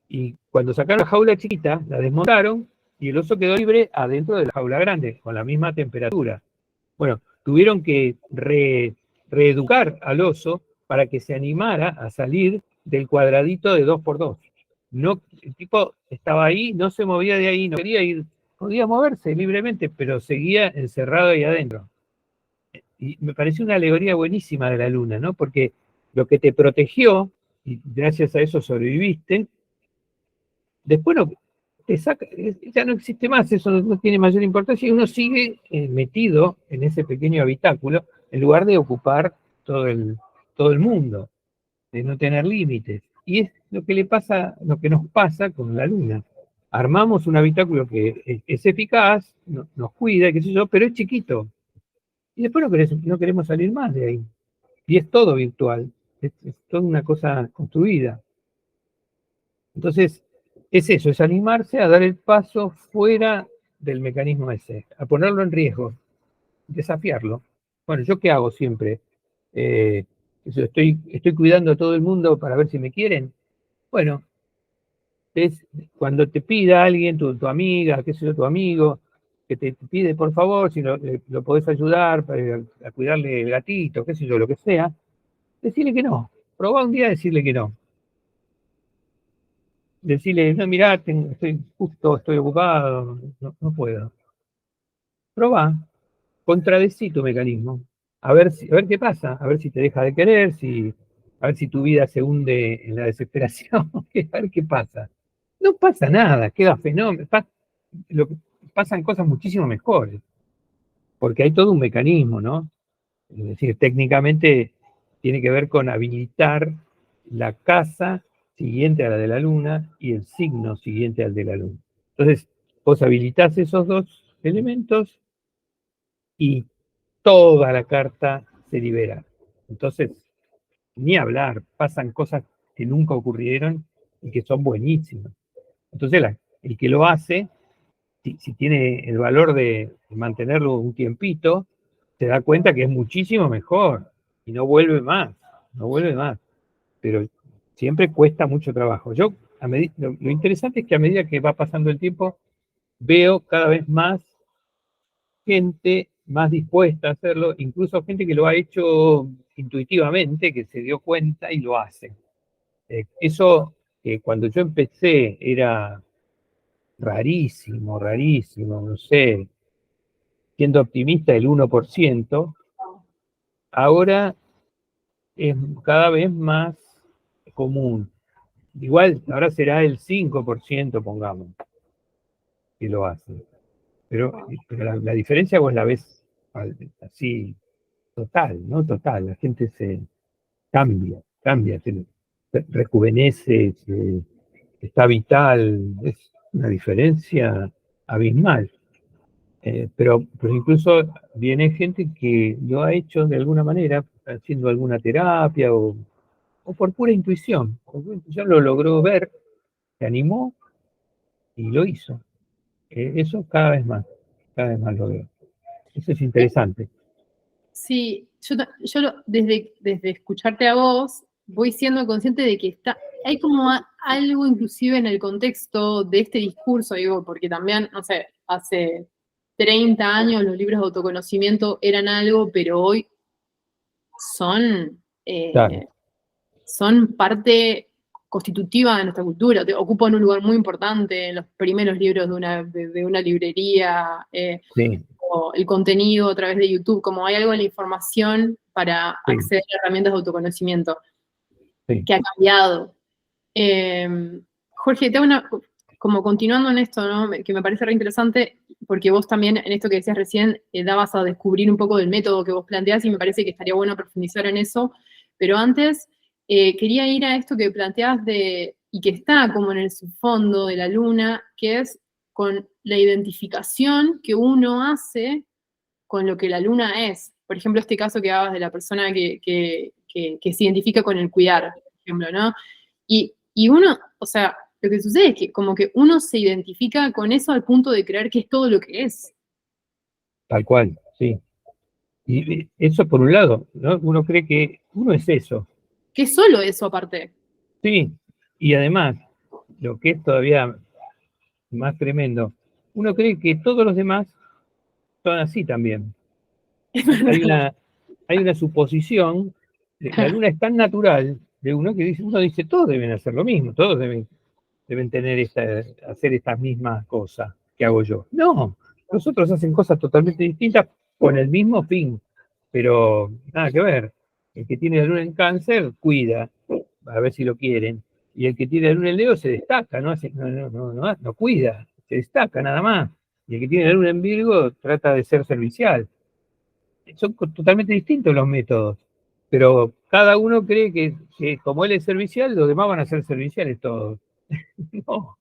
Y cuando sacaron la jaula chiquita, la desmontaron y el oso quedó libre adentro de la jaula grande, con la misma temperatura. Bueno, tuvieron que reeducar al oso para que se animara a salir del cuadradito de 2x2. No, el tipo estaba ahí, no se movía de ahí, no quería ir, podía moverse libremente, pero seguía encerrado ahí adentro. Y me pareció una alegoría buenísima de la luna, ¿no? Porque lo que te protegió, y gracias a eso sobreviviste, después no, te saca, ya no existe más, eso no tiene mayor importancia, y uno sigue metido en ese pequeño habitáculo, en lugar de ocupar todo el mundo, de no tener límites. Y es lo que le pasa, lo que nos pasa con la luna. Armamos un habitáculo que es eficaz, nos cuida, qué sé yo, pero es chiquito. Y después no queremos salir más de ahí. Y es todo virtual, es toda una cosa construida. Entonces, es eso, es animarse a dar el paso fuera del mecanismo ese, a ponerlo en riesgo, desafiarlo. Bueno, ¿yo qué hago siempre? Eh, estoy cuidando a todo el mundo para ver si me quieren. Bueno, cuando te pida alguien, tu amiga, qué sé yo, tu amigo, que te pide por favor si lo podés ayudar a cuidarle el gatito, qué sé yo, lo que sea, decirle que no. Probá un día a decirle que no. Decirle, no, mirá, estoy ocupado, no puedo. Probá, contradecí tu mecanismo. A ver qué pasa, a ver si te deja de querer, a ver si tu vida se hunde en la desesperación, a ver qué pasa. No pasa nada, queda fenómeno, pasan cosas muchísimo mejores, porque hay todo un mecanismo, ¿no? Es decir, técnicamente tiene que ver con habilitar la casa siguiente a la de la luna y el signo siguiente al de la luna. Entonces, vos habilitás esos dos elementos y toda la carta se libera. Entonces, ni hablar, pasan cosas que nunca ocurrieron y que son buenísimas. Entonces, el que lo hace, si tiene el valor de mantenerlo un tiempito, se da cuenta que es muchísimo mejor y no vuelve más, no vuelve más. Pero siempre cuesta mucho trabajo. Lo interesante es que a medida que va pasando el tiempo, veo cada vez más gente más dispuesta a hacerlo, incluso gente que lo ha hecho intuitivamente, que se dio cuenta y lo hace. Eso que cuando yo empecé era rarísimo, rarísimo, no sé, siendo optimista el 1%, ahora es cada vez más común. Igual ahora será el 5%, pongamos, que lo hace. Pero la diferencia vos la ves así total, ¿no? Total, la gente se cambia, se rejuvenece, está vital, es una diferencia abismal. Pero incluso viene gente que lo ha hecho de alguna manera, haciendo alguna terapia o por pura intuición. Por pura intuición lo logró ver, se animó y lo hizo. Eso cada vez más lo veo. Eso es interesante. Sí, desde escucharte a vos, voy siendo consciente de que hay como algo inclusive en el contexto de este discurso, digo, porque también, no sé, hace 30 años los libros de autoconocimiento eran algo, pero hoy son, Claro, son parte constitutiva de nuestra cultura, ocupan un lugar muy importante en los primeros libros de una librería. sí, O el contenido a través de YouTube, como hay algo en la información para sí, acceder a herramientas de autoconocimiento sí, que ha cambiado. Jorge, como continuando en esto, ¿no? Que me parece re interesante, porque vos también en esto que decías recién, dabas a descubrir un poco del método que vos planteás y me parece que estaría bueno profundizar en eso, pero antes quería ir a esto que planteás y que está como en el subfondo de la luna, que es con la identificación que uno hace con lo que la luna es. Por ejemplo, este caso que dabas de la persona que se identifica con el cuidar, por ejemplo, ¿no? Y uno, o sea, lo que sucede es que como que uno se identifica con eso al punto de creer que es todo lo que es. tal cual, sí. Y eso por un lado, ¿no? Uno cree que uno es eso, Que es solo eso aparte. sí. Y además, lo que es todavía más tremendo, uno cree que todos los demás son así también. Es Hay verdad. hay una suposición, la luna es tan natural de uno que uno dice, todos deben hacer lo mismo, todos deben hacer estas mismas cosas que hago yo. No, los otros hacen cosas totalmente distintas con el mismo fin, pero nada que ver. El que tiene la luna en cáncer cuida, a ver si lo quieren, y el que tiene la luna en Leo se destaca, no cuida, se destaca nada más. Y el que tiene la luna en Virgo trata de ser servicial. Son totalmente distintos los métodos, pero cada uno cree que como él es servicial, los demás van a ser serviciales todos. No,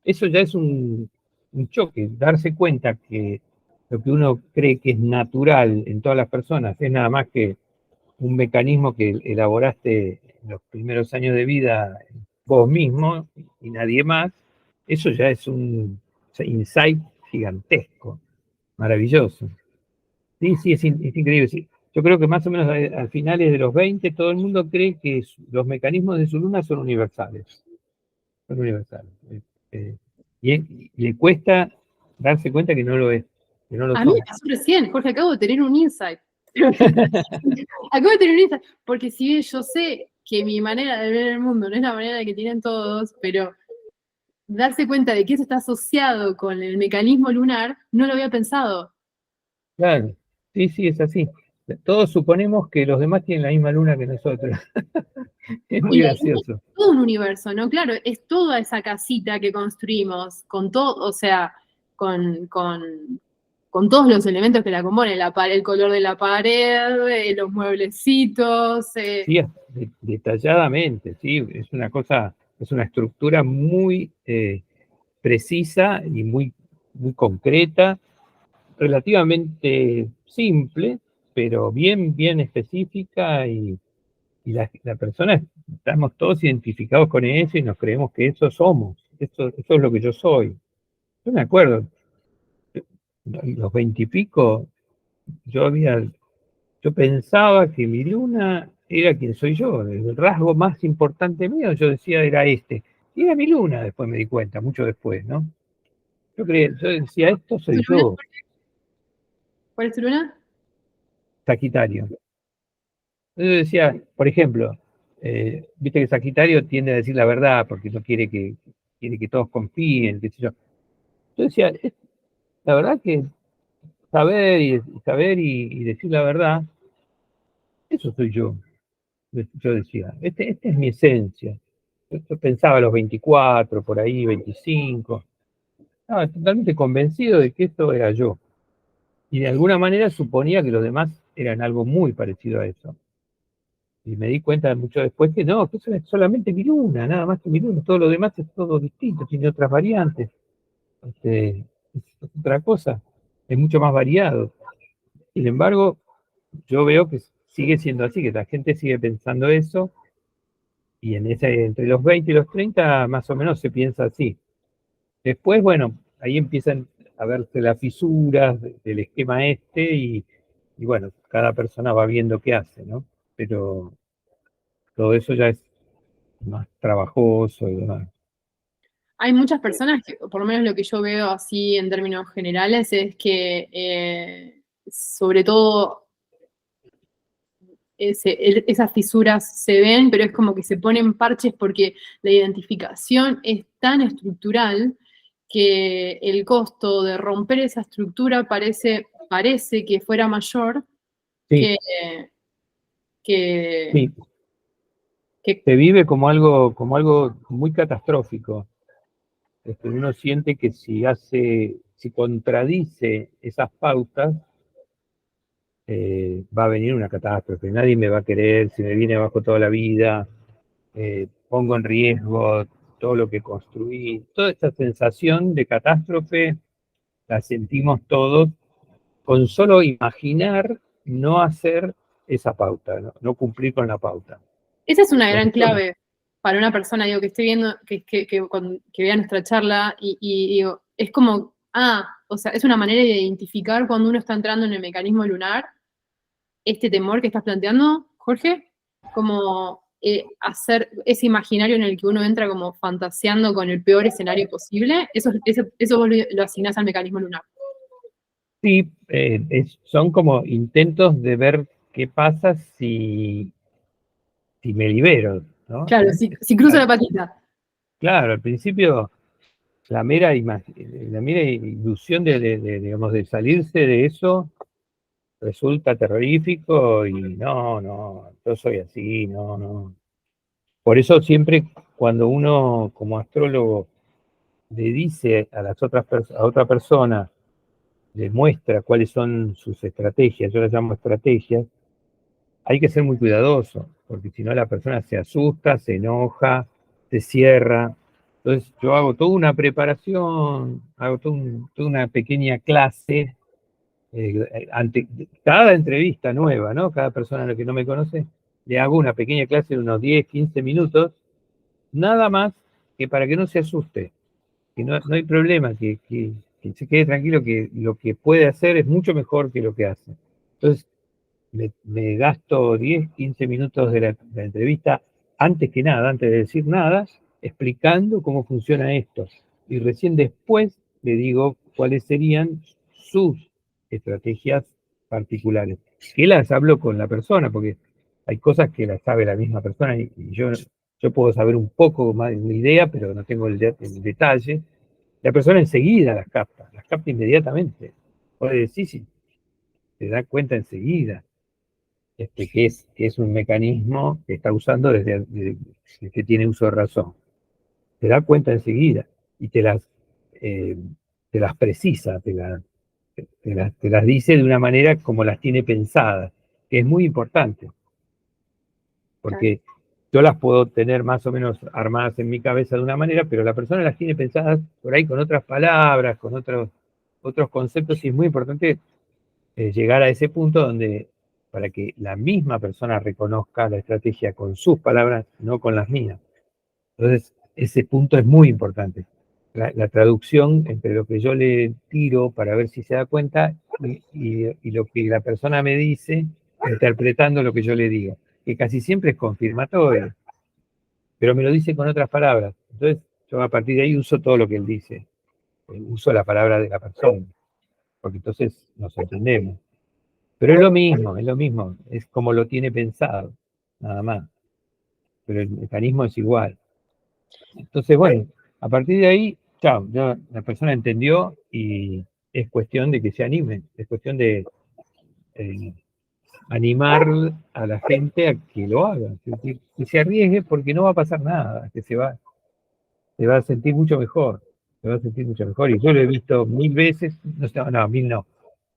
eso ya es un choque, darse cuenta que lo que uno cree que es natural en todas las personas es nada más que un mecanismo que elaboraste en los primeros años de vida vos mismo y nadie más, eso ya es un insight gigantesco, maravilloso. Sí, sí, es increíble. Sí. Yo creo que más o menos a finales de los 20 todo el mundo cree que los mecanismos de su luna son universales. Son universales. Eh, y le cuesta darse cuenta que no lo es, que no lo A mí me son. pasó recién, Jorge, acabo de tener un insight. Acabo de tener un insight, porque si bien yo sé que mi manera de ver el mundo no es la manera que tienen todos, pero darse cuenta de que eso está asociado con el mecanismo lunar, no lo había pensado. Claro, sí, sí, es así. Todos suponemos que los demás tienen la misma luna que nosotros. Es muy Y la luna gracioso. es todo un universo, ¿no? Claro, es toda esa casita que construimos, con todo, o sea, con todos los elementos que la componen, el color de la pared, los mueblecitos. Sí, detalladamente, sí, es una cosa, es una estructura muy precisa y muy concreta, relativamente simple, pero bien específica y la persona, estamos todos identificados con eso y nos creemos que eso somos, eso es lo que yo soy. Yo me acuerdo, los veintipico, yo pensaba que mi luna era quien soy yo, el rasgo más importante mío, yo decía era este. Y era mi luna, después me di cuenta, mucho después, ¿no? Yo decía, esto ¿Tu soy luna? yo, ¿Cuál es tu luna? Sagitario. Yo decía, por ejemplo, viste que Sagitario tiende a decir la verdad porque no quiere que todos confíen, qué sé yo. Yo decía, la verdad que saber y decir la verdad, eso soy yo. Yo decía, esta es mi esencia. Yo pensaba a los 24, por ahí, 25. Estaba totalmente convencido de que esto era yo. Y de alguna manera suponía que los demás eran algo muy parecido a eso. Y me di cuenta mucho después que no, que eso es solamente mi luna, nada más que mi luna. Todo lo demás es todo distinto, tiene otras variantes. Este, es otra cosa, es mucho más variado. Sin embargo, yo veo que sigue siendo así, que la gente sigue pensando eso. Y entre los 20 y los 30 más o menos se piensa así. Después, bueno, ahí empiezan a verse las fisuras del esquema este y bueno, cada persona va viendo qué hace, ¿no? Pero todo eso ya es más trabajoso y demás. Hay muchas personas que, por lo menos lo que yo veo así en términos generales, es que sobre todo esas fisuras se ven, pero es como que se ponen parches porque la identificación es tan estructural que el costo de romper esa estructura parece que fuera mayor Sí, que, que, sí, que se vive como algo muy catastrófico. Uno siente que si contradice esas pautas, va a venir una catástrofe. Nadie me va a querer, se me viene abajo toda la vida, pongo en riesgo todo lo que construí. Toda esta sensación de catástrofe la sentimos todos con solo imaginar no hacer esa pauta, no cumplir con la pauta. esa es una Por gran eso, clave para una persona, digo, que esté viendo, que vea nuestra charla y digo, es como, o sea, es una manera de identificar cuando uno está entrando en el mecanismo lunar, este temor que estás planteando, Jorge, como hacer ese imaginario en el que uno entra como fantaseando con el peor escenario posible, eso vos lo asignás al mecanismo lunar. sí, son como intentos de ver qué pasa si me libero, ¿no? Claro, si cruzo la patita. Claro, al principio la mera ilusión digamos, de salirse de eso resulta terrorífico y no, yo soy así, no. Por eso siempre cuando uno como astrólogo le dice a otra persona, le muestra cuáles son sus estrategias, yo las llamo estrategias, hay que ser muy cuidadoso, porque si no la persona se asusta, se enoja, se cierra. Entonces yo hago toda una preparación, hago toda una pequeña clase ante cada entrevista nueva, ¿no? Cada persona que no me conoce, le hago una pequeña clase de unos 10, 15 minutos, nada más que para que no se asuste, que no hay problema, que se quede tranquilo que lo que puede hacer es mucho mejor que lo que hace. Entonces, me gasto 10, 15 minutos de la entrevista, antes que nada, antes de decir nada, explicando cómo funciona esto. Y recién después le digo cuáles serían sus estrategias particulares. Que las hablo con la persona, porque hay cosas que las sabe la misma persona y yo puedo saber un poco más de una idea, pero no tengo el detalle. La persona enseguida las capta inmediatamente. Puede decir, sí, se da cuenta enseguida. que es un mecanismo que está usando desde que tiene uso de razón. Te da cuenta enseguida y eh, te las precisa, te las dice de una manera como las tiene pensadas, que es muy importante, porque yo las puedo tener más o menos armadas en mi cabeza de una manera, pero la persona las tiene pensadas por ahí con otras palabras, con otros conceptos, y es muy importante llegar a ese punto donde, para que la misma persona reconozca la estrategia con sus palabras, no con las mías. Entonces, ese punto es muy importante. La traducción entre lo que yo le tiro para ver si se da cuenta y lo que la persona me dice, interpretando lo que yo le digo, que casi siempre es confirmatorio, pero me lo dice con otras palabras. Entonces, yo a partir de ahí uso todo lo que él dice, uso la palabra de la persona, porque entonces nos entendemos. Pero es lo mismo, es como lo tiene pensado, nada más. Pero el mecanismo es igual. Entonces, bueno, a partir de ahí, chao, ya la persona entendió y es cuestión de que se animen, es cuestión de eh, animar a la gente a que lo haga, que se arriesgue porque no va a pasar nada, se va a sentir mucho mejor, se va a sentir mucho mejor. Y yo lo he visto 1000 veces, no, no, 1000 no,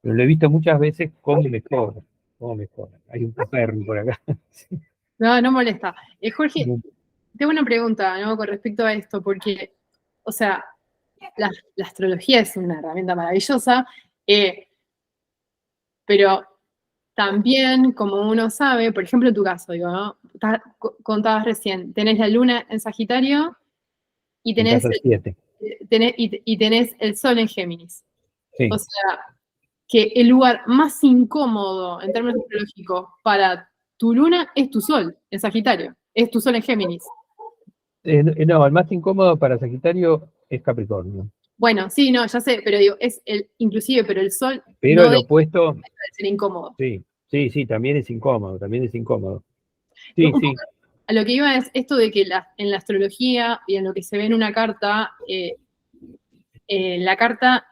pero lo he visto muchas veces cómo mejora, cómo mejora. Hay un perro por acá. No, no molesta. Jorge, tengo una pregunta, ¿no? Con respecto a esto, porque, o sea, la astrología es una herramienta maravillosa, pero también, como uno sabe, por ejemplo, en tu caso, digo, ¿no? Contabas recién, tenés la luna en Sagitario y En casa 7. y tenés el sol en Géminis. O Sí. sea, que el lugar más incómodo en términos astrológicos para tu luna es tu sol en Sagitario, es tu sol en Géminis. No, el más incómodo para Sagitario es Capricornio. Bueno, sí, no, ya sé, pero digo, inclusive, pero el sol Pero no el deja opuesto, de ser incómodo. sí, sí, sí, también es incómodo, también es incómodo. Sí, Un sí, poco a lo que iba es esto de que en la astrología y en lo que se ve en una carta, la carta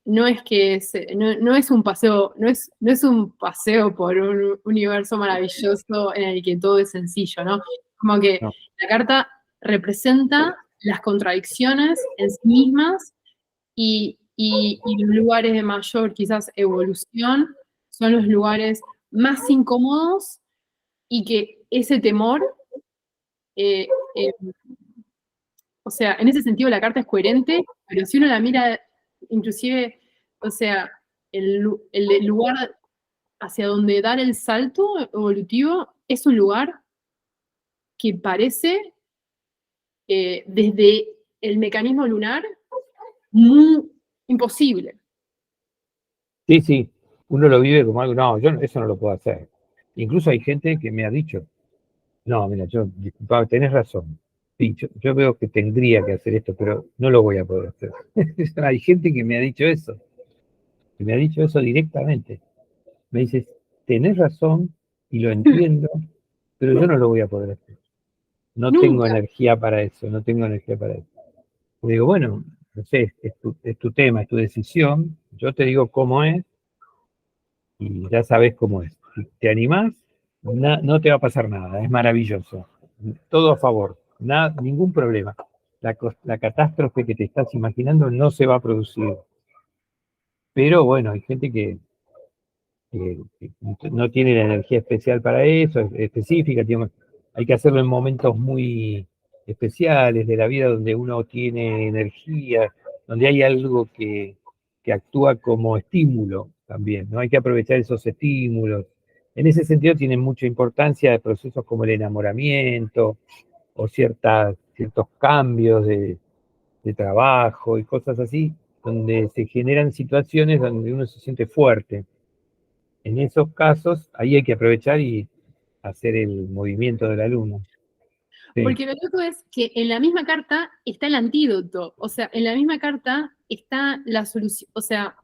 no es que no es un paseo, no es un paseo por un universo maravilloso en el que todo es sencillo, ¿no? Como que no, la carta representa las contradicciones en sí mismas y los lugares de mayor quizás evolución son los lugares más incómodos y que ese temor, eh, eh, o sea, en ese sentido la carta es coherente, pero si uno la mira, inclusive, o sea, el lugar hacia donde dar el salto evolutivo es un lugar que parece, desde el mecanismo lunar, muy imposible. sí, sí, uno lo vive como algo, no, eso no lo puedo hacer. Incluso hay gente que me ha dicho, no, mira, disculpa, tenés razón. Sí, yo veo que tendría que hacer esto, pero no lo voy a poder hacer. Hay gente que me ha dicho eso, que me ha dicho eso directamente. Me dice, tenés razón y lo entiendo, pero yo no lo voy a poder hacer. No tengo Nunca. energía para eso, no tengo energía para eso. Y digo, bueno, no sé, es tu tema, es tu decisión, yo te digo cómo es y ya sabes cómo es. Si te animás, no te va a pasar nada, es maravilloso. Todo a favor, ningún problema. La catástrofe que te estás imaginando no se va a producir. Pero bueno, hay gente que no tiene la energía especial para eso, específica, hay que hacerlo en momentos muy especiales de la vida donde uno tiene energía, donde hay algo que actúa como estímulo también, ¿no? Hay que aprovechar esos estímulos. En ese sentido tienen mucha importancia procesos como el enamoramiento o ciertos cambios de trabajo y cosas así, donde se generan situaciones donde uno se siente fuerte. En esos casos, ahí hay que aprovechar y hacer el movimiento de la luna. Sí, Porque lo loco es que en la misma carta está el antídoto, o sea, en la misma carta está la solución, o sea,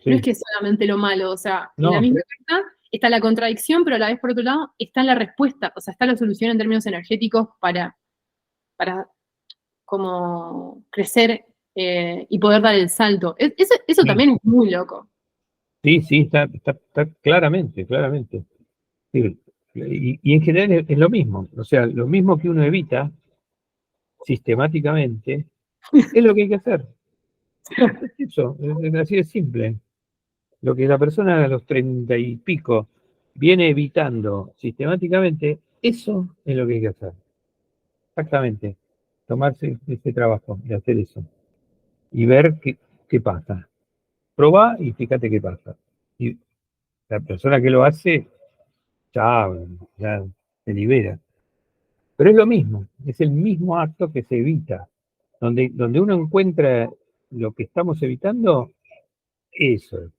no es sí. que es solamente lo malo, o sea, en la No, misma carta está la contradicción, pero a la vez, por otro lado, está la respuesta, o sea, está la solución en términos energéticos para como crecer, y poder dar el salto. Eso sí, también es muy loco. sí, sí, está claramente, claramente. Sí, y en general es lo mismo, o sea, lo mismo que uno evita sistemáticamente, es lo que hay que hacer. Es eso, es así de simple. Lo que la persona a los 30 y pico viene evitando sistemáticamente, eso es lo que hay que hacer. Exactamente. Tomarse ese trabajo de hacer eso. Y ver qué pasa. Probá y fíjate qué pasa. Y la persona que lo hace, chao, ya se libera. Pero es lo mismo, es el mismo acto que se evita. Donde uno encuentra lo que estamos evitando, eso,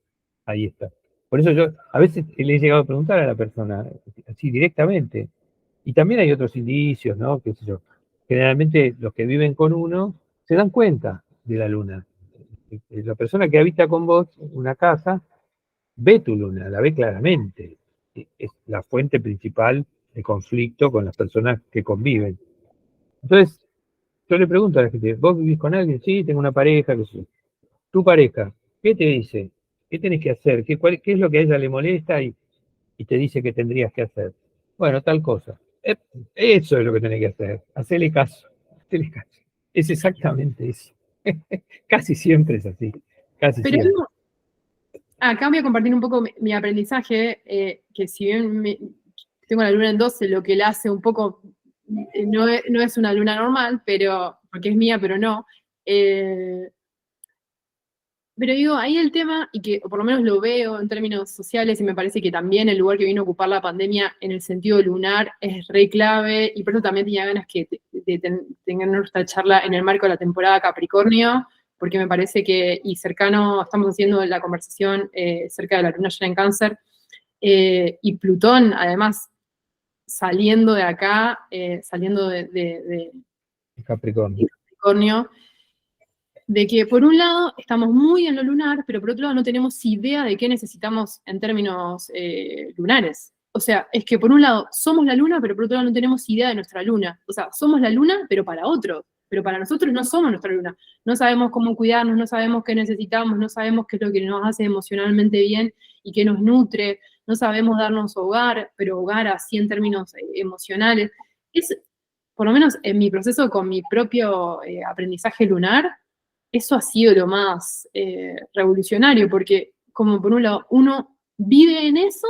ahí está. Por eso yo a veces le he llegado a preguntar a la persona, así directamente. Y también hay otros indicios, ¿no? ¿Qué sé yo? Generalmente los que viven con uno se dan cuenta de la luna. La persona que habita con vos una casa ve tu luna, la ve claramente. Es la fuente principal de conflicto con las personas que conviven. Entonces, yo le pregunto a la gente, ¿vos vivís con alguien? Sí, tengo una pareja, qué sé yo. Tu pareja, ¿qué te dice? ¿Qué tenés que hacer? ¿Qué es lo que a ella le molesta y te dice que tendrías que hacer? Bueno, tal cosa. Eso es lo que tenés que hacer. Hacele caso. Hacele caso. Es exactamente eso. Casi siempre es así. Casi Pero siempre. acá voy a compartir un poco mi aprendizaje, que si bien tengo la luna en 12, lo que la hace un poco, no es una luna normal, pero porque es mía, pero no. Eh, pero digo, ahí el tema, y que por lo menos lo veo en términos sociales, y me parece que también el lugar que vino a ocupar la pandemia en el sentido lunar es re clave, y por eso también tenía ganas tengan nuestra charla en el marco de la temporada Capricornio, porque me parece que, y cercano, estamos haciendo la conversación cerca de la luna llena en Cáncer, y Plutón, además, saliendo de acá, saliendo Capricornio. de Capricornio, de que por un lado estamos muy en lo lunar, pero por otro lado no tenemos idea de qué necesitamos en términos lunares. O sea, es que por un lado somos la luna, pero por otro lado no tenemos idea de nuestra luna. O sea, somos la luna, pero para otros. Pero para nosotros no somos nuestra luna. No sabemos cómo cuidarnos, no sabemos qué necesitamos, no sabemos qué es lo que nos hace emocionalmente bien y qué nos nutre. No sabemos darnos hogar, pero hogar así en términos emocionales. Es, por lo menos en mi proceso con mi propio aprendizaje lunar, eso ha sido lo más revolucionario, porque como por un lado uno vive en eso,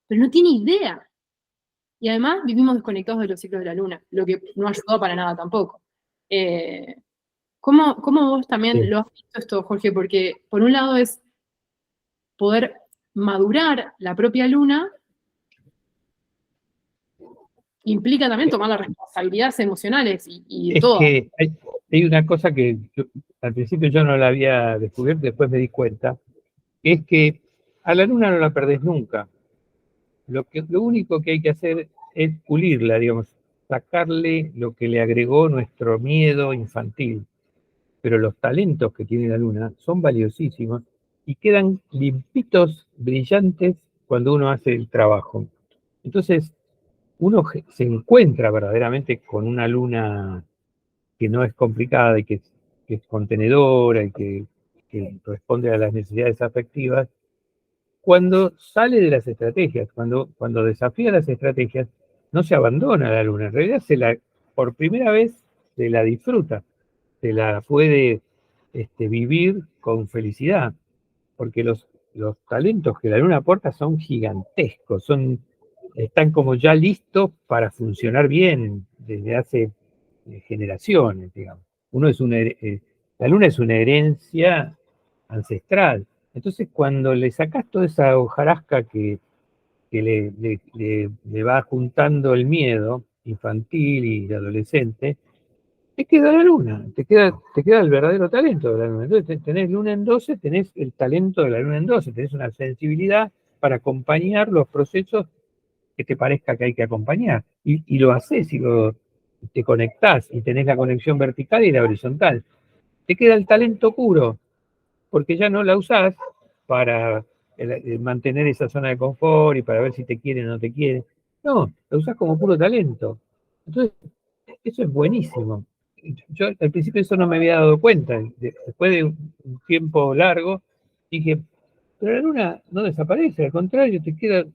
pero no tiene idea. Y además vivimos desconectados de los ciclos de la luna, lo que no ayudó para nada tampoco. Eh, ¿cómo vos también Sí. lo has visto esto, Jorge? Porque por un lado es poder madurar la propia luna, implica también tomar las responsabilidades emocionales y Es todo. que hay una cosa que al principio yo no la había descubierto, después me di cuenta, que es que a la luna no la perdés nunca. Lo único que hay que hacer es pulirla, digamos, sacarle lo que le agregó nuestro miedo infantil. Pero los talentos que tiene la luna son valiosísimos y quedan limpitos, brillantes cuando uno hace el trabajo. Entonces, uno se encuentra verdaderamente con una luna que no es complicada y que es contenedora y que responde a las necesidades afectivas, cuando sale de las estrategias, cuando desafía las estrategias, no se abandona la luna, en realidad por primera vez se la disfruta, se la puede vivir con felicidad, porque los talentos que la luna aporta son gigantescos, están como ya listos para funcionar bien desde hace generaciones, digamos. La luna es una herencia ancestral. Entonces, cuando le sacás toda esa hojarasca que le va juntando el miedo infantil y adolescente, te queda la luna, te queda el verdadero talento de la luna. Entonces tenés luna en 12, tenés el talento de la luna en 12, tenés una sensibilidad para acompañar los procesos que te parezca que hay que acompañar. Y lo haces te conectás y tenés la conexión vertical y la horizontal. Te queda el talento puro, porque ya no la usás para mantener esa zona de confort y para ver si te quieren o no te quieren. No, la usás como puro talento. Entonces, eso es buenísimo. Yo al principio eso no me había dado cuenta. Después de un tiempo largo, dije, pero la luna no desaparece, al contrario, te queda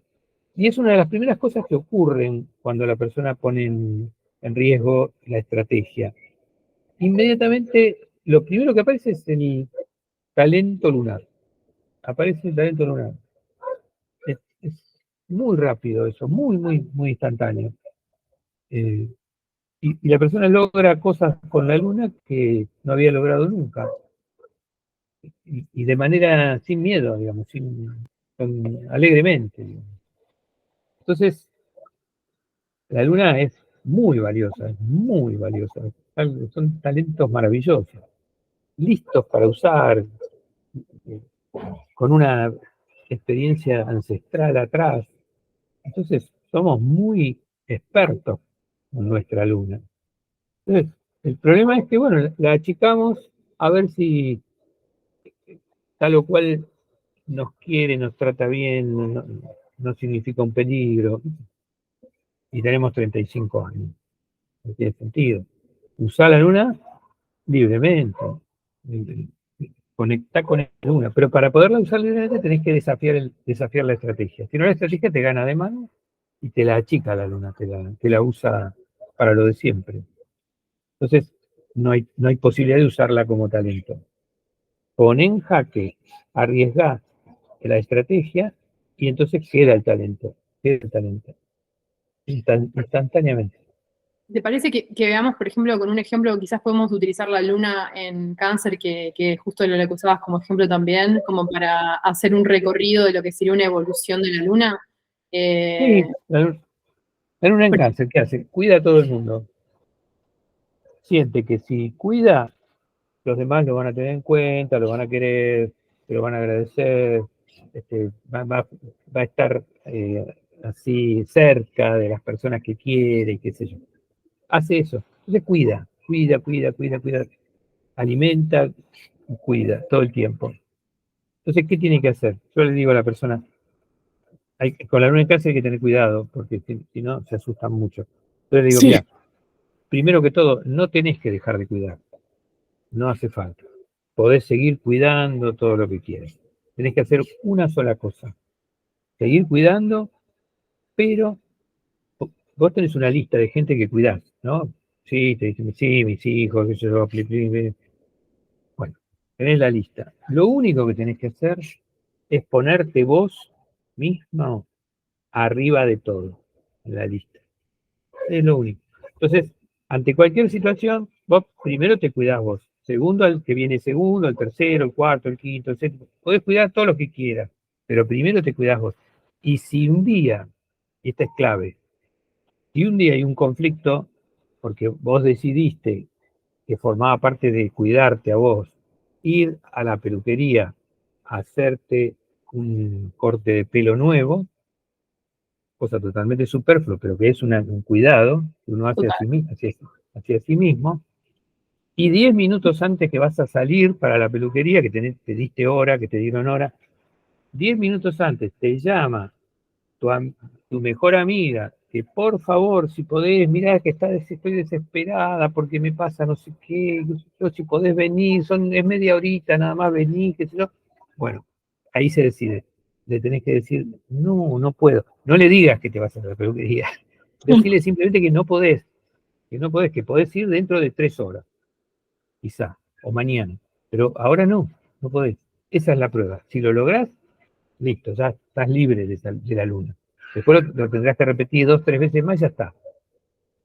Y es una de las primeras cosas que ocurren cuando la persona pone en riesgo la estrategia. Inmediatamente, lo primero que aparece es el talento lunar. Aparece el talento lunar. Es muy rápido eso, muy, muy, muy instantáneo. Eh, y la persona logra cosas con la luna que no había logrado nunca. Y de manera sin miedo, digamos, alegremente. Digamos. Entonces, la luna es muy valiosa, es muy valiosa. Son talentos maravillosos, listos para usar, eh, con una experiencia ancestral atrás. Entonces, somos muy expertos en nuestra luna. Entonces, el problema es que, bueno, la achicamos a ver si tal o cual nos quiere, nos trata bien, no significa un peligro. Y tenemos 35 años. No tiene sentido. Usar la luna libremente. Conectar con la luna. Pero para poderla usar libremente tenés que desafiar la estrategia. Si no, la estrategia te gana de mano y te la achica la luna, te la usa para lo de siempre. Entonces, no hay posibilidad de usarla como talento. Pon en jaque, arriesgá la estrategia y entonces queda el talento. Queda el talento. Instantáneamente. ¿Te parece que veamos, por ejemplo, con un ejemplo, quizás podemos utilizar la luna en cáncer, que justo lo que usabas como ejemplo también, como para hacer un recorrido de lo que sería una evolución de la luna? Sí, Eh, la luna en cáncer, ¿qué hace? Cuida a todo el mundo. Siente que si cuida, los demás lo van a tener en cuenta, lo van a querer, te lo van a agradecer, va a estar así cerca de las personas que quiere, qué sé yo. Hace eso. Entonces cuida, alimenta y cuida todo el tiempo. Entonces, ¿qué tiene que hacer? Yo le digo a la persona, con la luna en cáncer hay que tener cuidado, porque si no, se asustan mucho. Entonces le digo, sí. mira, primero que todo, no tenés que dejar de cuidar, no hace falta. Podés seguir cuidando todo lo que quieras. Tenés que hacer una sola cosa, seguir cuidando, pero vos tenés una lista de gente que cuidás, ¿no? Sí, te dicen, sí, mis hijos, que yo, bueno, tenés la lista. Lo único que tenés que hacer es ponerte vos mismo arriba de todo en la lista. Es lo único. Entonces, ante cualquier situación, vos primero te cuidás vos. Segundo, al que viene segundo, el tercero, el cuarto, el quinto, el séptimo. Podés cuidar todo lo que quieras, pero primero te cuidás vos. Y si un día, y esta es clave, si un día hay un conflicto, porque vos decidiste que formaba parte de cuidarte a vos, ir a la peluquería a hacerte un corte de pelo nuevo, cosa totalmente superflua, pero que es un cuidado que uno hace Total. hacia sí mismo, y 10 minutos antes que vas a salir para la peluquería, que te diste hora, que te dieron hora, 10 minutos antes te llama tu, tu mejor amiga, que por favor, si podés, mirá que estoy desesperada porque me pasa no sé qué, yo, si podés venir, es media horita, nada más vení, qué sé yo. Bueno, ahí se decide. Le tenés que decir, no, no puedo. No le digas que te vas a la peluquería. Decirle simplemente que podés ir dentro de 3 horas, quizá, o mañana. Pero ahora no, no podés. Esa es la prueba. Si lo lográs, listo, ya estás libre de la luna. Después lo tendrás que repetir 2, 3 veces más y ya está.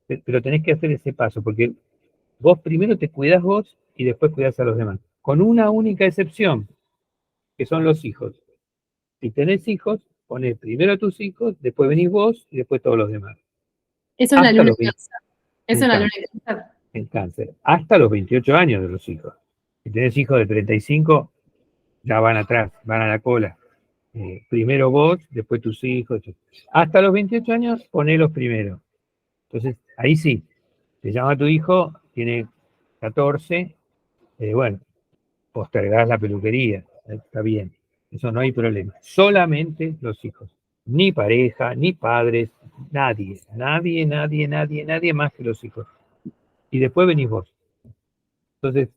Pero tenés que hacer ese paso, porque vos primero te cuidás vos y después cuidás a los demás. Con una única excepción, que son los hijos. Si tenés hijos, ponés primero a tus hijos, después venís vos y después todos los demás. Eso es la Hasta luna los en 20 cáncer. Eso en es la luna cáncer, en cáncer. en cáncer. Hasta los 28 años de los hijos. Si tenés hijos de 35, ya van atrás, van a la cola. Primero vos, después tus hijos. Hasta los 28 años, ponelos primero. Entonces, ahí sí, te llama tu hijo, tiene 14, bueno, postergás la peluquería, está bien, eso no hay problema. Solamente los hijos, ni pareja, ni padres, nadie más que los hijos. Y después venís vos. Entonces,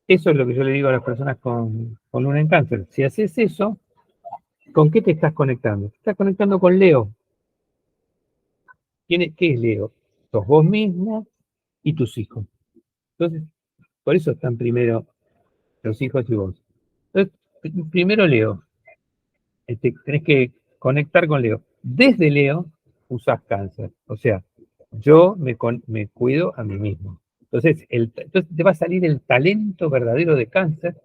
eso es lo que yo le digo a las personas con luna en cáncer. Si haces eso, ¿con qué te estás conectando? Te estás conectando con Leo. ¿Qué es Leo? Sos vos mismo y tus hijos. Entonces, por eso están primero los hijos y vos. Entonces, primero Leo, tenés que conectar con Leo. Desde Leo usás Cáncer. O sea, yo me cuido a mí mismo. Entonces te va a salir el talento verdadero de Cáncer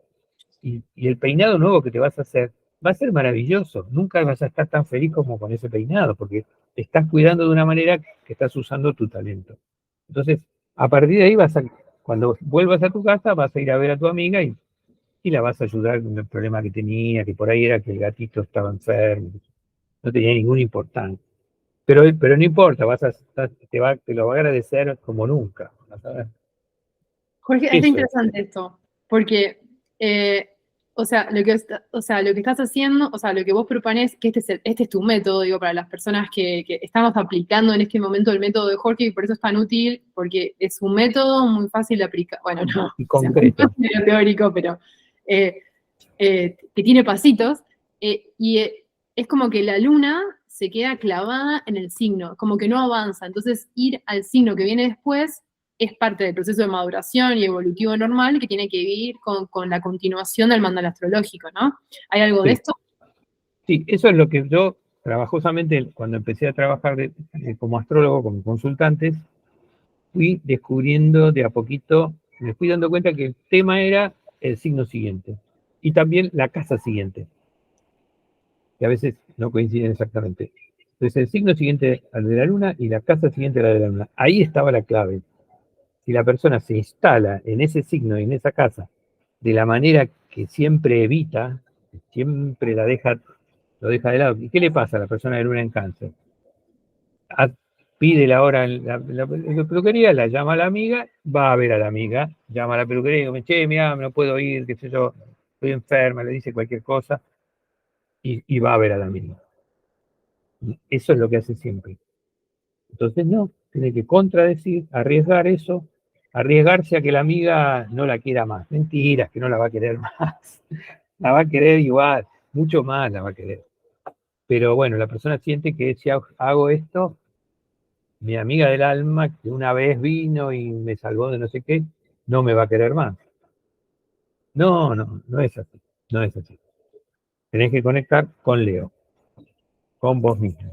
y el peinado nuevo que te vas a hacer va a ser maravilloso. Nunca vas a estar tan feliz como con ese peinado, porque te estás cuidando de una manera que estás usando tu talento. Entonces, a partir de ahí cuando vuelvas a tu casa, vas a ir a ver a tu amiga y la vas a ayudar con el problema que tenía, que por ahí era que el gatito estaba enfermo, no tenía ninguna importancia. Pero no importa, te lo va a agradecer como nunca. ¿Vas a ver? Jorge, está Eso es. interesante esto, porque, o sea, lo que estás haciendo, o sea, lo que vos propones, que este es tu método, digo, para las personas que estamos aplicando en este momento el método de Jorge, y por eso es tan útil, porque es un método muy fácil de aplicar, bueno, no, Y o sea, muy concreto. fácil de teórico, pero eh, que tiene pasitos, es como que la luna se queda clavada en el signo, como que no avanza, entonces ir al signo que viene después es parte del proceso de maduración y evolutivo normal que tiene que vivir con la continuación del mandal astrológico, ¿no? ¿Hay algo de Sí, esto? sí, eso es lo que yo trabajosamente, cuando empecé a trabajar como astrólogo, como consultantes, fui descubriendo de a poquito, me fui dando cuenta que el tema era el signo siguiente y también la casa siguiente, que a veces no coinciden exactamente. Entonces, el signo siguiente al de la luna y la casa siguiente a la de la luna. Ahí estaba la clave. Si la persona se instala en ese signo y en esa casa de la manera que siempre evita, siempre lo deja de lado. ¿Y qué le pasa a la persona de luna en cáncer? Ah, pide la hora en la peluquería, la llama a la amiga, va a ver a la amiga, llama a la peluquería y dice, che, mira, no puedo ir, qué sé yo, estoy enferma, le dice cualquier cosa y va a ver a la amiga. Eso es lo que hace siempre. Entonces, no, tiene que contradecir, arriesgar eso, arriesgarse a que la amiga no la quiera más. Mentiras, que no la va a querer más. La va a querer igual, mucho más la va a querer. Pero bueno, la persona siente que si hago esto, mi amiga del alma, que una vez vino y me salvó de no sé qué, no me va a querer más. No, no, no es así. No es así. Tenés que conectar con Leo, con vos mismo.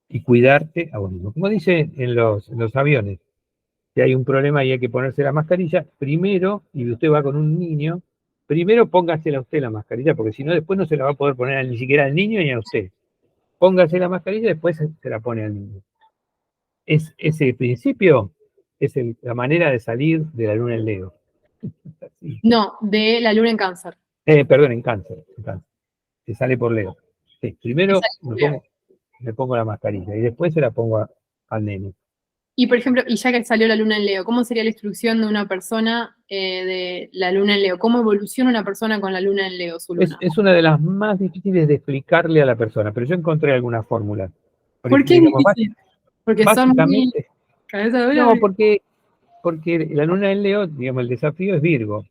Y cuidarte a vos mismo. Como dice en los aviones, si hay un problema y hay que ponerse la mascarilla, primero, y usted va con un niño, primero póngasela a usted la mascarilla, porque si no, después no se la va a poder poner ni siquiera al niño ni a usted. Póngase la mascarilla y después se la pone al niño. Ese principio es la manera de salir de la luna en Leo. Sí. No, de la luna en cáncer. Perdón, en cáncer, en cáncer. Se sale por Leo. Sí, primero me pongo la mascarilla y después se la pongo al nene. Y por ejemplo, y ya que salió la luna en Leo, ¿cómo sería la instrucción de una persona de la luna en Leo? ¿Cómo evoluciona una persona con la luna en Leo, su luna? Es una de las más difíciles de explicarle a la persona, pero yo encontré alguna fórmula. ¿Por qué es Digamos, difícil? Porque son muy básicamente, cabeza dura. no, porque la luna en Leo, digamos, el desafío es Virgo.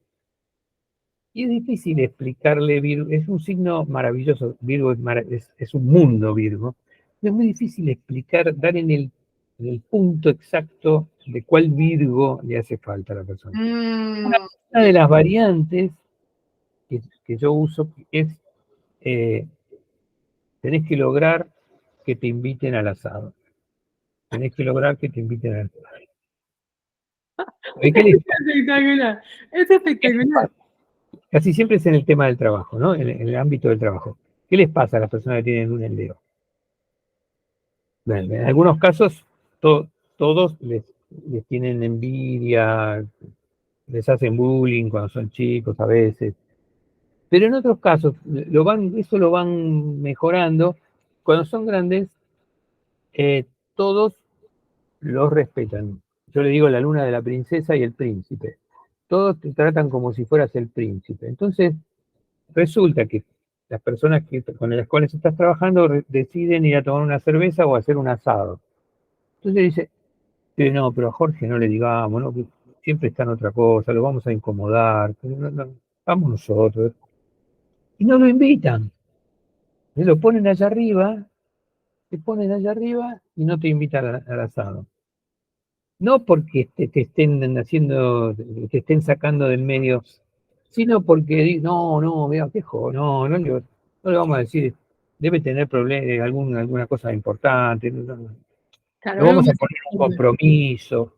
Y es difícil explicarle Virgo, es un signo maravilloso, Virgo es un mundo Virgo. Es muy difícil explicar, dar en el punto exacto de cuál Virgo le hace falta a la persona. Mm, Una de las variantes que yo uso es, eh, tenés que lograr que te inviten al asado. Tenés que lograr que te inviten al asado. ¿Qué es les espectacular, es pasa? espectacular. Casi siempre es en el tema del trabajo, ¿no? En el ámbito del trabajo. ¿Qué les pasa a las personas que tienen luna en Leo? Bueno, en algunos casos todos les tienen envidia, les hacen bullying cuando son chicos a veces, pero en otros casos eso lo van mejorando. Cuando son grandes, todos los respetan. Yo le digo la luna de la princesa y el príncipe. Todos te tratan como si fueras el príncipe. Entonces, resulta que las personas con las cuales estás trabajando deciden ir a tomar una cerveza o hacer un asado. Entonces dice, no, pero a Jorge no le digamos, ¿no? Que siempre está en otra cosa, lo vamos a incomodar, vamos nosotros. Y no lo invitan, se lo ponen allá arriba, se ponen allá arriba y no te invitan al asado. No porque te estén haciendo, te estén sacando del medio, sino porque no, mira, quejo, no le vamos a decir, debe tener problemas, alguna cosa importante, Claro, no algo vamos a más poner un firme. compromiso.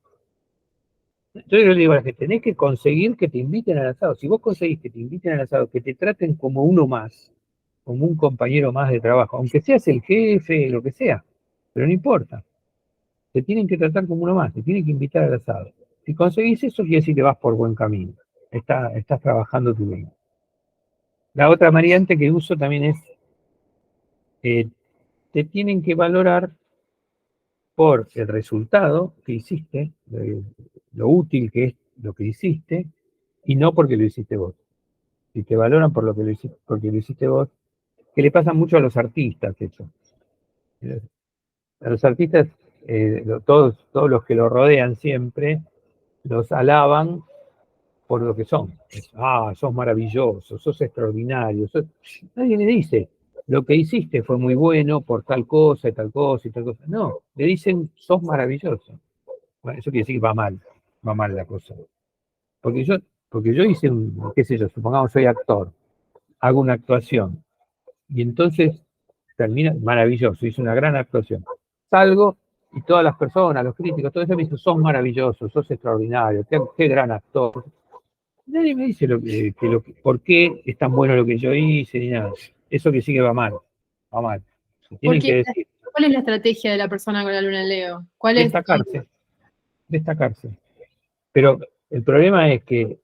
Entonces yo le digo a la gente, tenés que conseguir que te inviten al asado. Si vos conseguís que te inviten al asado, que te traten como uno más, como un compañero más de trabajo, aunque seas el jefe, lo que sea, pero no importa, te tienen que tratar como uno más, te tienen que invitar al asado. Si conseguís eso, quiere decir que vas por buen camino, estás trabajando tu bien. La otra variante que uso también es, eh, te tienen que valorar por el resultado que hiciste, lo útil que es lo que hiciste, y no porque lo hiciste vos. Si te valoran por lo que porque lo hiciste vos, que le pasa mucho a los artistas eso. A los artistas, todos los que lo rodean siempre, los alaban por lo que son. Sos maravilloso, sos extraordinario. Nadie le dice, lo que hiciste fue muy bueno por tal cosa y tal cosa y tal cosa. No, le dicen, sos maravilloso. Bueno, eso quiere decir que va mal la cosa. Porque yo, porque yo hice qué sé yo, supongamos soy actor, hago una actuación, y entonces termina maravilloso, hice una gran actuación. Salgo y todas las personas, los críticos, todo eso me dicen, sos maravilloso, sos extraordinario, qué gran actor. Nadie me dice por qué es tan bueno lo que yo hice, ni nada. Eso que sí que va mal, va mal. Se tienen que Porque, decir, ¿cuál es la estrategia de la persona con la luna en Leo? ¿Cuál es? destacarse, destacarse. Pero el problema es que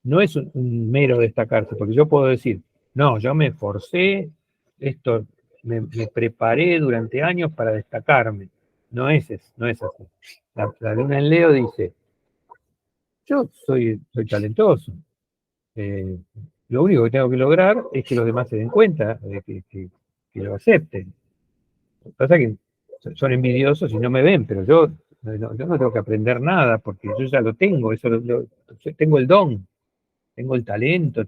no es un mero destacarse, porque yo puedo decir, no, yo me esforcé, esto, me preparé durante años para destacarme. No es así. La luna en Leo dice, yo soy talentoso. eh, lo único que tengo que lograr es que los demás se den cuenta, que lo acepten. Lo que pasa es que son envidiosos y no me ven, pero yo no tengo que aprender nada porque yo ya lo tengo, tengo el don, tengo el talento,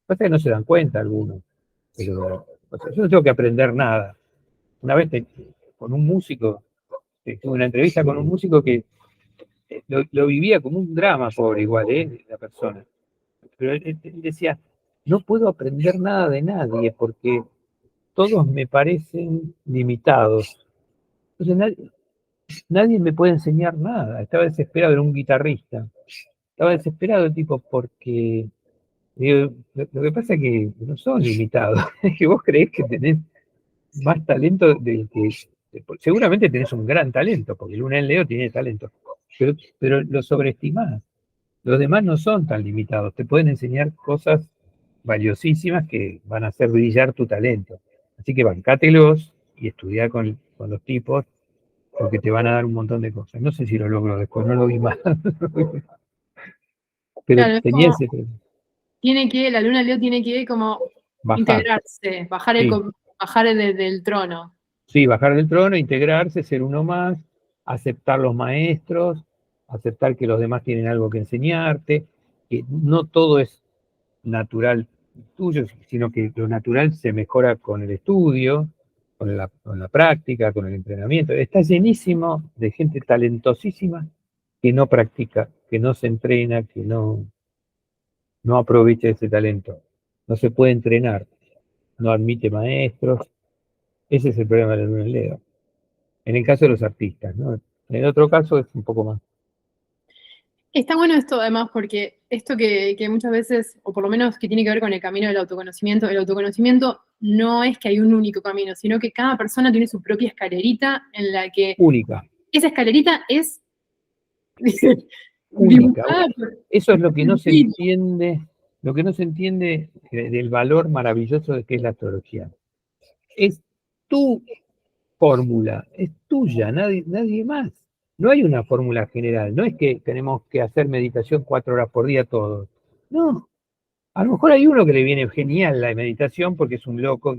pasa que no se dan cuenta algunos, pero o sea, yo no tengo que aprender nada. Una vez con un músico, tuve una entrevista con un músico que lo vivía como un drama, pobre igual, la persona. Pero él decía, no puedo aprender nada de nadie porque todos me parecen limitados. Entonces nadie me puede enseñar nada. Estaba desesperado, era un guitarrista. Estaba desesperado el tipo porque lo que pasa es que no son limitados. Es que vos creés que tenés más talento seguramente tenés un gran talento, porque Luna en Leo tiene talento, pero lo sobreestimás. Los demás no son tan limitados, te pueden enseñar cosas valiosísimas que van a hacer brillar tu talento. Así que bancátelos y estudiá con los tipos, porque te van a dar un montón de cosas. No sé si lo logro después, no lo vi más. Pero Claro, es tenía como, ese la luna en Leo tiene que como bajar. integrarse, Sí, bajar desde el trono. sí, bajar del trono, integrarse, ser uno más, aceptar los maestros, aceptar que los demás tienen algo que enseñarte, que no todo es natural tuyo, sino que lo natural se mejora con el estudio, con la práctica, con el entrenamiento. Está llenísimo de gente talentosísima que no practica, que no se entrena, que no aprovecha ese talento. No se puede entrenar, no admite maestros. Ese es el problema de la luna en Leo. En el caso de los artistas, ¿no? En el otro caso es un poco más. Está bueno esto además porque esto que muchas veces, o por lo menos que tiene que ver con el autoconocimiento no es que hay un único camino, sino que cada persona tiene su propia escalerita en la que Única, esa escalerita es única. dibujada por Eso es lo que no se el entiende, lo que no se entiende del valor maravilloso de que es la astrología. Es tu fórmula, es tuya, nadie más. No hay una fórmula general, no es que tenemos que hacer meditación 4 horas por día todos. No, a lo mejor hay uno que le viene genial la meditación porque es un loco,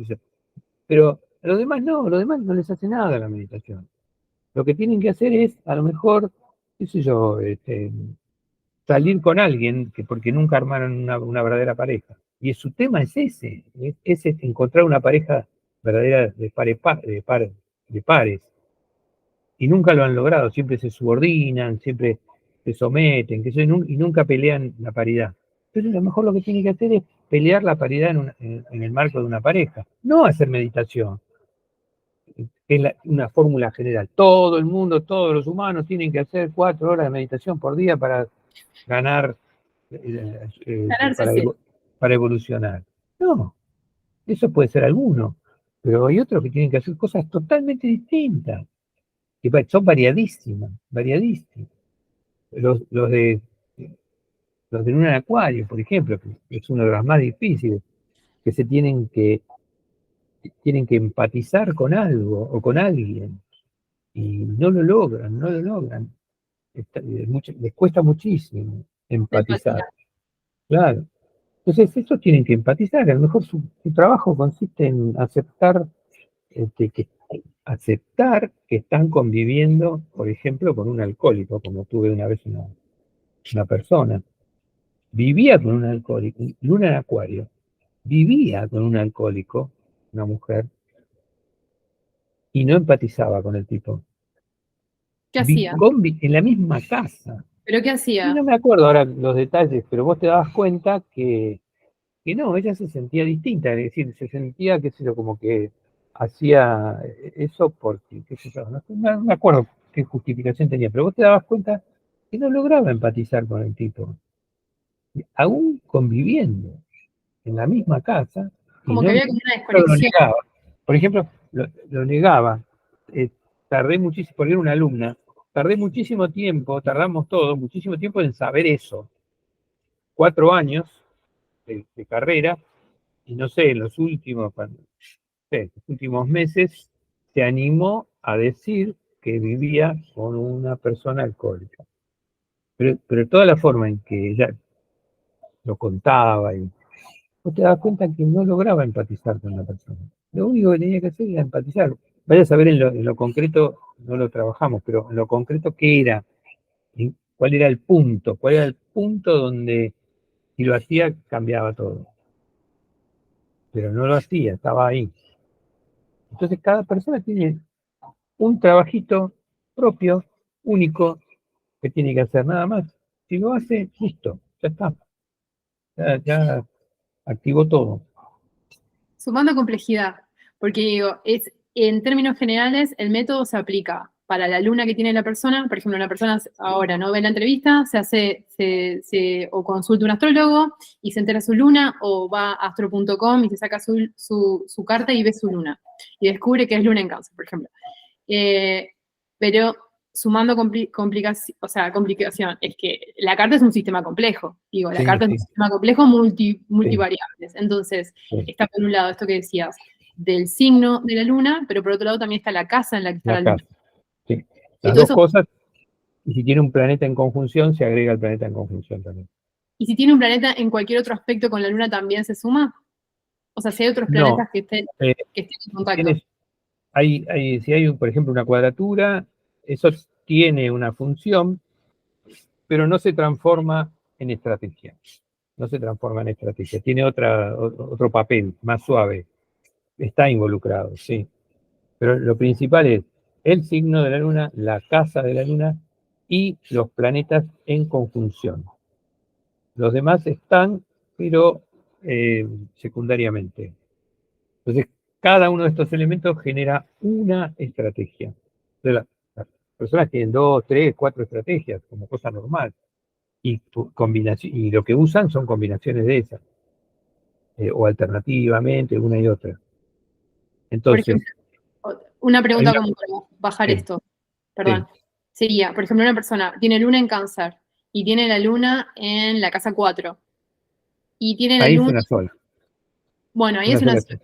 pero a los demás no les hace nada la meditación. Lo que tienen que hacer es, a lo mejor, qué sé yo, salir con alguien porque nunca armaron una verdadera pareja. Y su tema es ese, es encontrar una pareja verdadera de pares. Y nunca lo han logrado, siempre se subordinan, siempre se someten, y nunca pelean la paridad. Entonces, a lo mejor lo que tiene que hacer es pelear la paridad en el marco de una pareja, no hacer meditación, que es una fórmula general. Todo el mundo, todos los humanos tienen que hacer 4 horas de meditación por día para ganar, Ganarse sí. para evolucionar. No, eso puede ser alguno, pero hay otros que tienen que hacer cosas totalmente distintas, que son variadísimas, variadísimas. Los de luna en acuario, por ejemplo, que es uno de los más difíciles, que tienen que empatizar con algo o con alguien, y no lo logran, no lo logran. Les cuesta muchísimo empatizar. Claro. Entonces, estos tienen que empatizar. A lo mejor su trabajo consiste en aceptar, aceptar que están conviviendo, por ejemplo, con un alcohólico, como tuve una vez una persona. Vivía con un alcohólico, luna en acuario, vivía con un alcohólico, una mujer, y no empatizaba con el tipo. ¿Qué hacía? En la misma casa. ¿Pero qué Y hacía? no me acuerdo ahora los detalles, pero vos te dabas cuenta que no, ella se sentía distinta, es decir, se sentía, qué sé yo, como que hacía eso porque, qué sé yo, no me acuerdo qué justificación tenía, pero vos te dabas cuenta que no lograba empatizar con el tipo, aún conviviendo en la misma casa, y Como que no había como una lo desconexión. negaba. Por ejemplo, lo negaba. Tardé muchísimo, porque era una alumna, tardé muchísimo tiempo, tardamos todos muchísimo tiempo en saber eso. 4 años de carrera, y no sé, en los últimos meses se animó a decir que vivía con una persona alcohólica. Pero toda la forma en que ella lo contaba, y vos te das cuenta que no lograba empatizar con la persona. Lo único que tenía que hacer era empatizar. Vaya a saber en lo concreto, no lo trabajamos, pero en lo concreto, ¿qué era? ¿Cuál era el punto? ¿Cuál era el punto donde si lo hacía cambiaba todo? Pero no lo hacía, estaba ahí. Entonces cada persona tiene un trabajito propio, único, que tiene que hacer nada más. Si lo hace, listo, ya está. Ya activó todo. Sumando complejidad, porque digo, en términos generales el método se aplica para la luna que tiene la persona. Por ejemplo, una persona ahora no ve la entrevista, o consulta un astrólogo y se entera su luna, o va a astro.com y se saca su carta y ve su luna y descubre que es luna en Cáncer, por ejemplo. Pero sumando complicación, es que la carta es un sistema complejo. Digo, la Sí, carta es sí, un sistema complejo multivariables. Entonces, sí. está por un lado esto que decías del signo de la luna, pero por otro lado también está la casa en la que está La la luna. casa. Sí. Y Las todo dos eso, cosas, y si tiene un planeta en conjunción, se agrega el planeta en conjunción también. y si tiene un planeta en cualquier otro aspecto con la luna también se suma. O sea, si hay otros No, planetas eh, que estén en si contacto. si hay, por ejemplo, una cuadratura, eso tiene una función, pero no se transforma en estrategia. No se transforma en estrategia. Tiene otro papel más suave. Está involucrado, sí. Pero lo principal es el signo de la luna, la casa de la luna y los planetas en conjunción. Los demás están, pero secundariamente. Entonces, cada uno de estos elementos genera una estrategia. Entonces, las personas tienen 2, 3, 4 estrategias como cosa normal. Y lo que usan son combinaciones de esas, o alternativamente, una y otra. Por Entonces, ejemplo, una hay pregunta una. como para bajar Sí, esto, perdón. sí, Sería, por ejemplo, una persona tiene luna en Cáncer y tiene la luna en la casa 4 y tiene la ahí es luna, una sola. bueno, ahí Una es una, sola.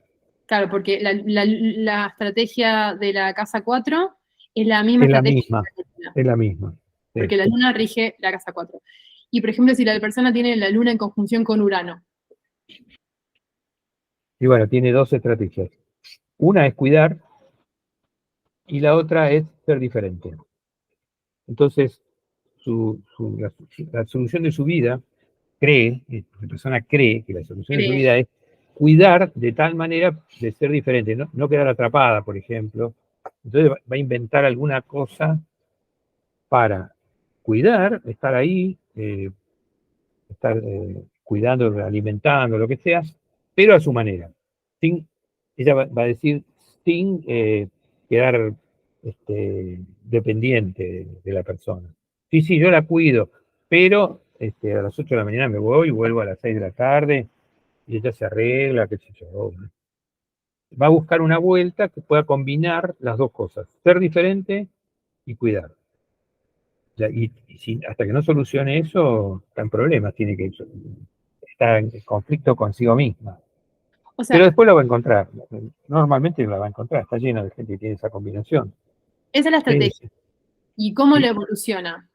claro, porque la estrategia de la casa 4 es la misma Es la estrategia misma, de la luna, es la misma. Sí. porque la luna rige la casa 4. Y por ejemplo, si la persona tiene la luna en conjunción con Urano, Y bueno, tiene 2 estrategias. Una es cuidar y la otra es ser diferente. Entonces, la solución de su vida, la persona cree que la solución de su cree, vida es cuidar de tal manera de ser diferente, no quedar atrapada, por ejemplo. Entonces va a inventar alguna cosa para cuidar, estar ahí, estar cuidando, alimentando, lo que sea, pero a su manera. Ella va a decir sin quedar dependiente de la persona. Sí, sí, yo la cuido, pero a las 8 de la mañana me voy y vuelvo a las 6 de la tarde y ella se arregla, qué sé yo. Va a buscar una vuelta que pueda combinar las dos cosas, ser diferente y cuidar. Hasta que no solucione eso, está en problemas, tiene que está en conflicto consigo misma. O Pero sea, después lo va a encontrar. Normalmente la va a encontrar. Está lleno de gente que tiene esa combinación. esa es la Es- estrategia. ¿Y cómo lo y, evoluciona?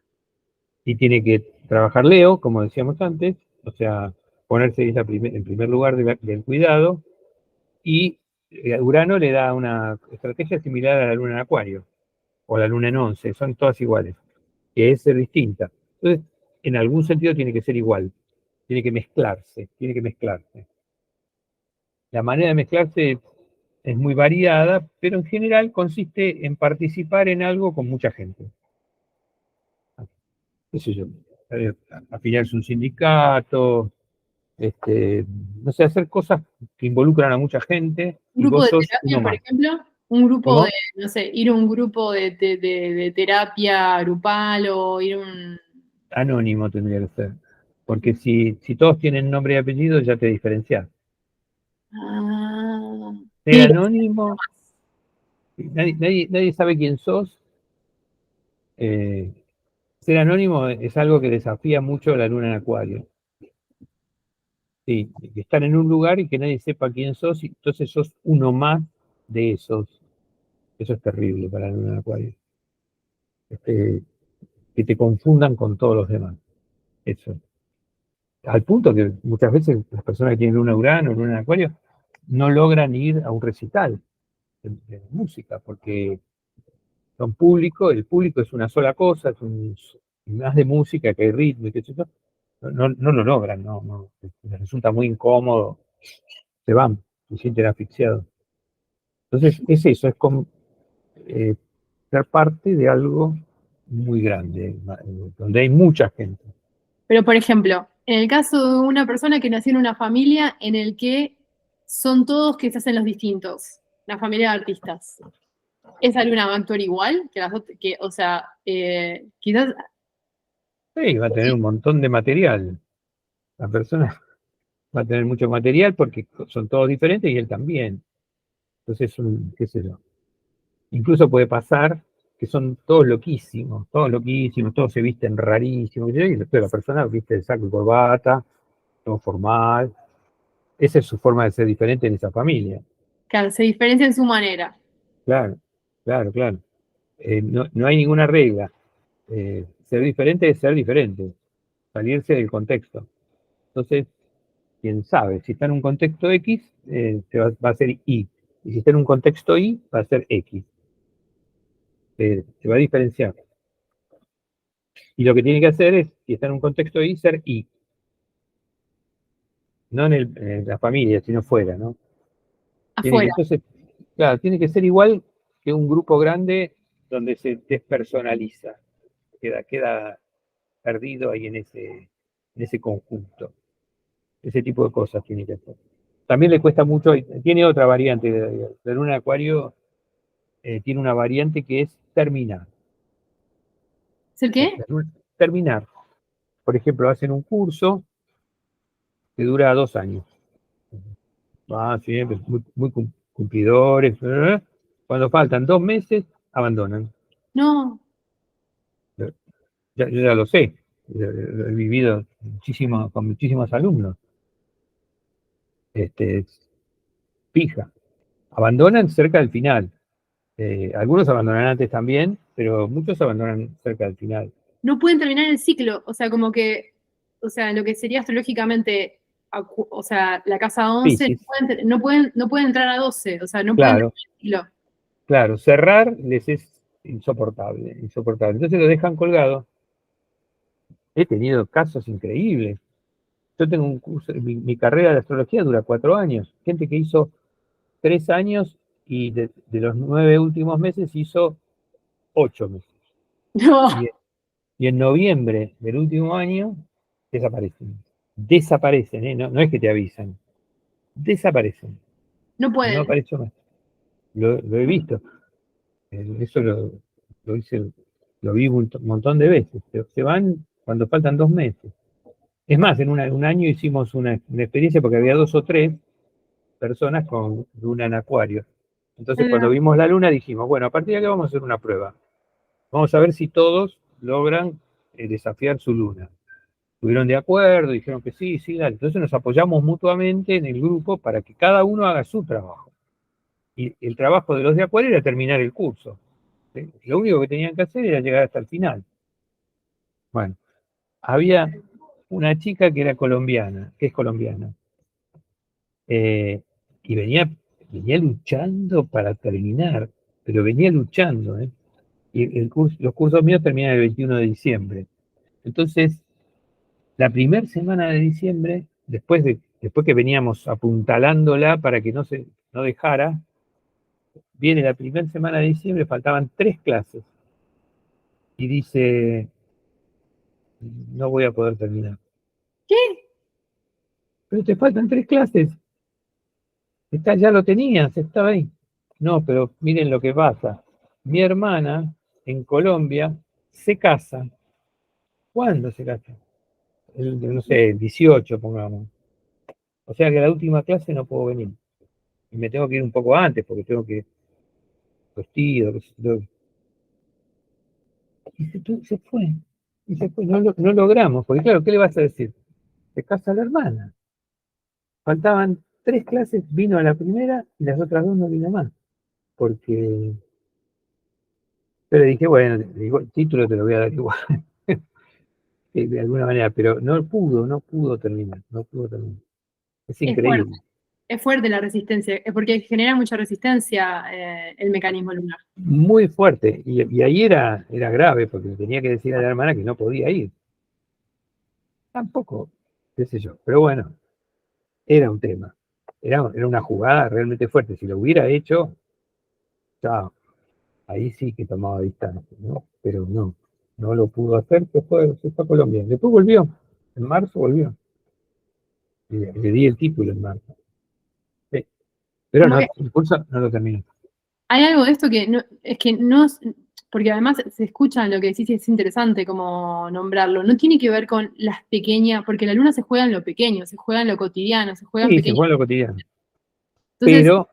y tiene que trabajar Leo, como decíamos antes, o sea, ponerse en primer lugar del cuidado. Y Urano le da una estrategia similar a la luna en Acuario o la luna en Once. Son todas iguales, que es ser distinta. Entonces, en algún sentido tiene que ser igual. Tiene que mezclarse, tiene que mezclarse. La manera de mezclarse es muy variada, pero en general consiste en participar en algo con mucha gente. ¿Qué sé yo? Afiliarse a un sindicato, no sé, hacer cosas que involucran a mucha gente ¿Un y grupo vos de sos terapia, uno por más. ejemplo? Un grupo de, ¿Cómo? no sé, ir a un grupo de terapia grupal o ir a un... Anónimo tendría que ser. Porque si todos tienen nombre y apellido, ya te diferencias. Ah, Ser tiene que anónimo, nadie sabe quién sos. eh, Ser anónimo es algo que desafía mucho la luna en Acuario. Sí, estar en un lugar y que nadie sepa quién sos, y entonces sos uno más de esos. Eso es terrible para la luna en Acuario. Este, que te confundan con todos los demás. Eso. Al punto que muchas veces las personas que tienen luna en Urano, luna en Acuario, no logran ir a un recital de música, porque son público, el público es una sola cosa, más de música que hay ritmo y qué sé yo. No lo logran, les resulta muy incómodo, se van, se sienten asfixiados. Entonces, es eso, es como eh, ser parte de algo muy grande, donde hay mucha gente. Pero, por ejemplo, en el caso de una persona que nació en una familia en el que son todos que se hacen los distintos, la familia de artistas, ¿esa luna va a actuar igual? Que las que, o sea, quizás, Sí, va a tener un montón de material. La persona va a tener mucho material porque son todos diferentes y él también. Entonces, qué sé yo. Incluso puede pasar que son todos loquísimos, todos se visten rarísimos, y después la persona viste de saco y corbata, todo formal. Esa es su forma de ser diferente en esa familia. claro, se diferencia en su manera. Claro, claro, claro. No hay ninguna regla. Ser diferente es ser diferente, salirse del contexto. Entonces, quién sabe, si está en un contexto X, va a ser Y. Y si está en un contexto Y, va a ser X. Se va a diferenciar. Y lo que tiene que hacer es, si está en un contexto Y, ser Y. No en la familia, sino fuera, ¿no? Afuera. Entonces, claro, tiene que ser igual que un grupo grande donde se despersonaliza. Queda perdido ahí en ese conjunto. Ese tipo de cosas tiene que hacer. También le cuesta mucho, tiene otra variante, de luna de Acuario tiene una variante que es terminar. ¿Es el qué? Terminar. Por ejemplo, hacen un curso que dura 2 años. Siempre muy cumplidores. Cuando faltan 2 meses, abandonan. No, Yo ya lo sé. Lo he vivido con muchísimos alumnos. Este, Fija. Abandonan cerca del final. Algunos abandonan antes también, pero muchos abandonan cerca del final. no pueden terminar el ciclo, o sea, como que, o sea, lo que sería astrológicamente, o sea, la casa 11, Piscis, no pueden entrar a 12, o sea, no pueden claro, terminar el ciclo. claro. Cerrar les es insoportable, insoportable. Entonces lo dejan colgado. He tenido casos increíbles. Yo tengo un curso, mi carrera de astrología dura 4 años. Gente que hizo 3 años y de los 9 últimos meses hizo 8 meses. No, Y, y en noviembre del último año desaparecen. Desaparecen, ¿eh? No, no es que te avisan. Desaparecen. no No pueden. apareció más. Lo he visto. Eso lo hice, lo vi un montón de veces. Se van cuando faltan 2 meses. Es más, en un año hicimos una experiencia porque había 2 o 3 personas con luna en Acuario. Entonces, cuando vimos la luna, dijimos, bueno, a partir de aquí vamos a hacer una prueba. Vamos a ver si todos logran desafiar su luna. Estuvieron de acuerdo, dijeron que sí, sí, dale. Entonces nos apoyamos mutuamente en el grupo para que cada uno haga su trabajo. Y el trabajo de los de Acuario era terminar el curso. ¿Sí? Lo único que tenían que hacer era llegar hasta el final. Bueno, había una chica que era colombiana, que es colombiana, eh, y venía luchando para terminar, pero venía luchando, ¿eh? Y los cursos míos terminan el 21 de diciembre. Entonces, la primera semana de diciembre, después que veníamos apuntalándola para que no dejara, viene la primera semana de diciembre, faltaban 3 clases, y dice, no voy a poder terminar. ¿Qué? Pero te faltan 3 clases, ya lo tenías, estaba ahí. No, pero miren lo que pasa. Mi hermana en Colombia se casa. ¿Cuándo se casa? No sé, el 18, pongamos. O sea que a la última clase no puedo venir. Y me tengo que ir un poco antes porque tengo que vestido. Se fue. Y se fue. No logramos. Porque claro, ¿qué le vas a decir? Se casa la hermana. Faltaban 3 clases, vino a la primera y las otras 2 no vino más. Porque yo le dije, bueno, digo, el título te lo voy a dar igual. De alguna manera, pero no pudo terminar, no pudo terminar. Es Es fuerte, increíble. es fuerte la resistencia, es porque genera mucha resistencia el mecanismo lunar. Muy fuerte. Y ahí era grave, porque le tenía que decir a la hermana que no podía ir. Tampoco, qué sé yo. Pero bueno, era un tema. Era una jugada realmente fuerte. Si lo hubiera hecho, ya, ahí sí que tomaba distancia, ¿no? Pero no lo pudo hacer, se fue a Colombia. Después volvió, en marzo volvió. Y le di el título en marzo. Sí. Pero Como no, que el curso no lo terminó. hay algo de esto que no, es que no, porque además se escucha lo que decís y es interesante como nombrarlo, no tiene que ver con las pequeñas, porque la luna se juega en lo pequeño, se juega en lo cotidiano, se juega en Sí, se pequeñas. fue en lo cotidiano. Entonces, Pero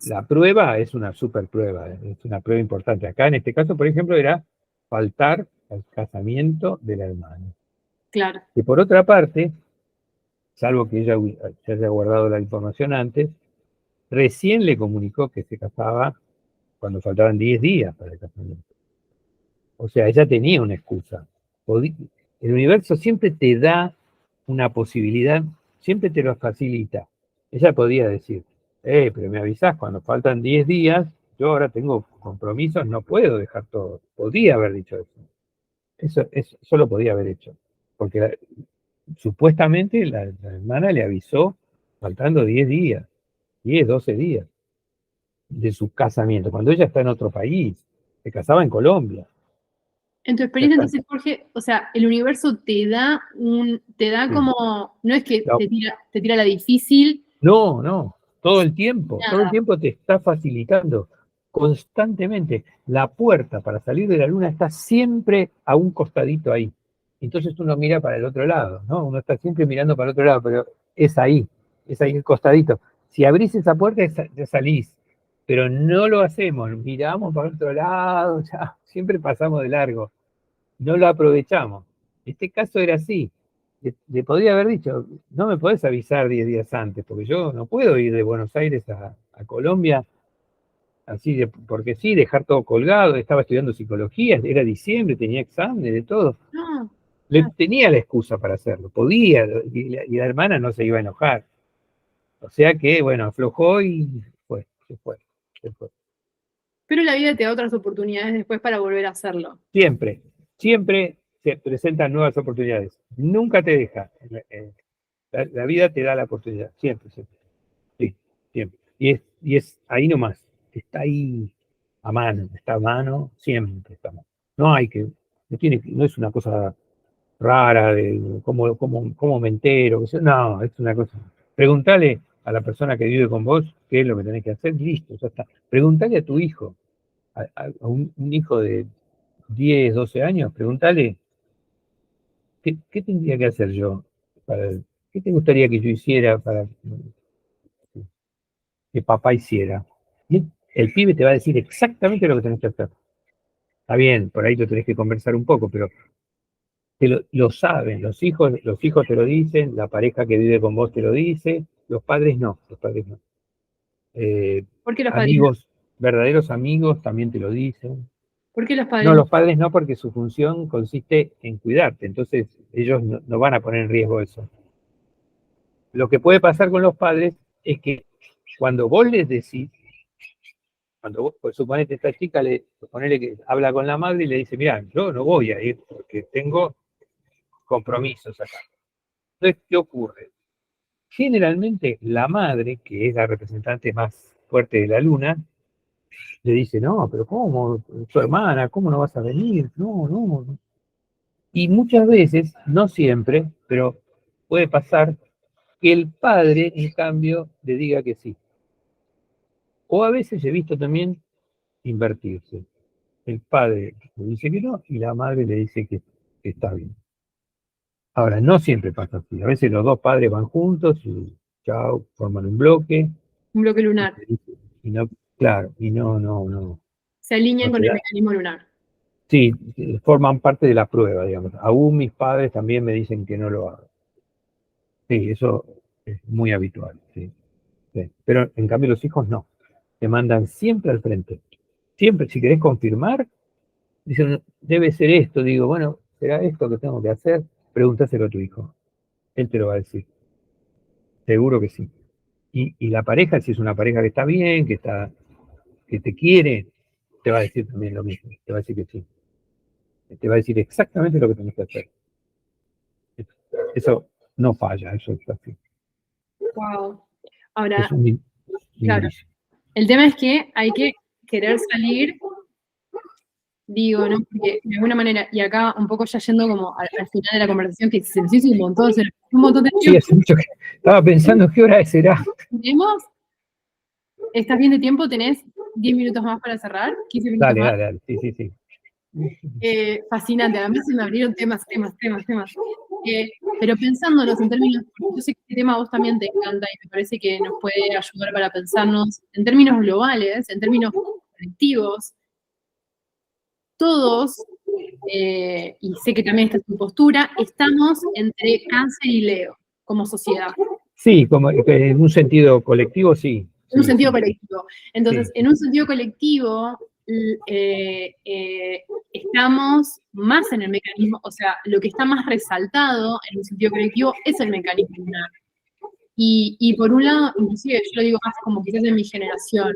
la prueba es una super prueba, es una prueba importante. Acá en este caso, por ejemplo, era faltar al casamiento de la hermana. claro. Y por otra parte, salvo que ella se haya guardado la información antes, recién le comunicó que se casaba cuando faltaban 10 días para el casamiento. O sea, ella tenía una excusa. El universo siempre te da una posibilidad, siempre te lo facilita. Ella podía decir, pero me avisás cuando faltan 10 días, yo ahora tengo compromisos, no puedo dejar todo. Podía haber dicho eso. Eso lo podía haber hecho. Porque supuestamente la hermana le avisó faltando 10 días, 10, 12 días de su casamiento, cuando ella está en otro país, se casaba en Colombia. En tu Ya experiencia, está. entonces, Jorge, o sea, el universo te da Sí. como, no es que No, te tira la difícil, no, todo el nada. tiempo te está facilitando constantemente. La puerta para salir de la luna está siempre a un costadito ahí. Entonces uno mira para el otro lado, ¿no? Uno está siempre mirando para el otro lado, pero es ahí el costadito. Si abrís esa puerta, ya salís, pero no lo hacemos, miramos para el otro lado, ya, siempre pasamos de largo, no lo aprovechamos. Este caso era así. Le podría haber dicho, no me podés avisar 10 días antes, porque yo no puedo ir de Buenos Aires a Colombia, así porque sí, dejar todo colgado, estaba estudiando psicología, era diciembre, tenía examen, de todo. No, claro. Tenía la excusa para hacerlo, podía, y la hermana no se iba a enojar. O sea que, bueno, aflojó y se fue. Pero la vida te da otras oportunidades después para volver a hacerlo. Siempre, siempre. se presentan nuevas oportunidades. Nunca te deja. La vida te da la oportunidad, siempre, siempre. Sí, siempre. Y es ahí nomás, está ahí está a mano, siempre está a mano. No hay que, no es una cosa rara de cómo me entero. No, es una cosa. Preguntale a la persona que vive con vos qué es lo que tenés que hacer, listo, ya está. Preguntale a tu hijo, a un hijo de 10, 12 años, preguntale qué tendría que hacer yo, qué te gustaría que yo hiciera para que papá hiciera. Y el pibe te va a decir exactamente lo que tenés que hacer. Está bien, por ahí lo tenés que conversar un poco, pero lo saben, los hijos te lo dicen, la pareja que vive con vos te lo dice, los padres no, los padres no. ¿Por qué los padres no? Amigos, verdaderos amigos también te lo dicen. ¿Por qué los No, padres no? los padres no, porque su función consiste en cuidarte, entonces ellos no van a poner en riesgo eso. Lo que puede pasar con los padres es que cuando vos les decís, cuando vos, pues suponete esta chica, suponele que habla con la madre y le dice, mira, yo no voy a ir porque tengo compromisos acá. Entonces, ¿qué ocurre? Generalmente la madre, que es la representante más fuerte de la luna, le dice, no, pero ¿cómo? Tu hermana, ¿cómo no vas a venir? No, no. Y muchas veces, no siempre, pero puede pasar que el padre, en cambio, le diga que sí. O a veces he visto también invertirse. El padre le dice que no y la madre le dice que está bien. Ahora, no siempre pasa así. A veces los dos padres van juntos y chao, forman un bloque. Un bloque lunar. Y no, claro, y no Se alinean con te el da. mecanismo lunar. Sí, forman parte de la prueba, digamos. Aún mis padres también me dicen que no lo hagan. Sí, eso es muy habitual, sí. Sí. Pero en cambio los hijos no. Te mandan siempre al frente. Siempre, si querés confirmar, dicen, debe ser esto. Digo, bueno, ¿será esto que tengo que hacer? Pregúntaselo a tu hijo. Él te lo va a decir. Seguro que sí. Y la pareja, si es una pareja que está bien, que te quiere, te va a decir también lo mismo. Te va a decir que sí. Te va a decir exactamente lo que tenés que hacer. Eso no falla, eso es así. Wow. Ahora, Es un claro, indicio. el tema es que hay que querer salir, digo, ¿no? Porque de alguna manera, y acá un poco ya yendo como al final de la conversación, que se nos hizo un montón de Sí, tiempo. hace mucho que estaba pensando qué hora será. ¿Tenemos? ¿Estás bien de tiempo? ¿Tenés 10 minutos más para cerrar? ¿15 minutos más? Dale. Sí. Fascinante, además se me abrieron temas. Pero pensándonos en términos, yo sé que este tema a vos también te encanta y me parece que nos puede ayudar para pensarnos en términos globales, en términos colectivos, todos, y sé que también esta es tu postura, estamos entre Cáncer y Leo como sociedad. Sí, como en un sentido colectivo, sí. En un sentido colectivo. Entonces, Sí. en un sentido colectivo, estamos más en el mecanismo, o sea, lo que está más resaltado en un sentido colectivo es el mecanismo lunar. Y por un lado, inclusive yo lo digo más como quizás en mi generación,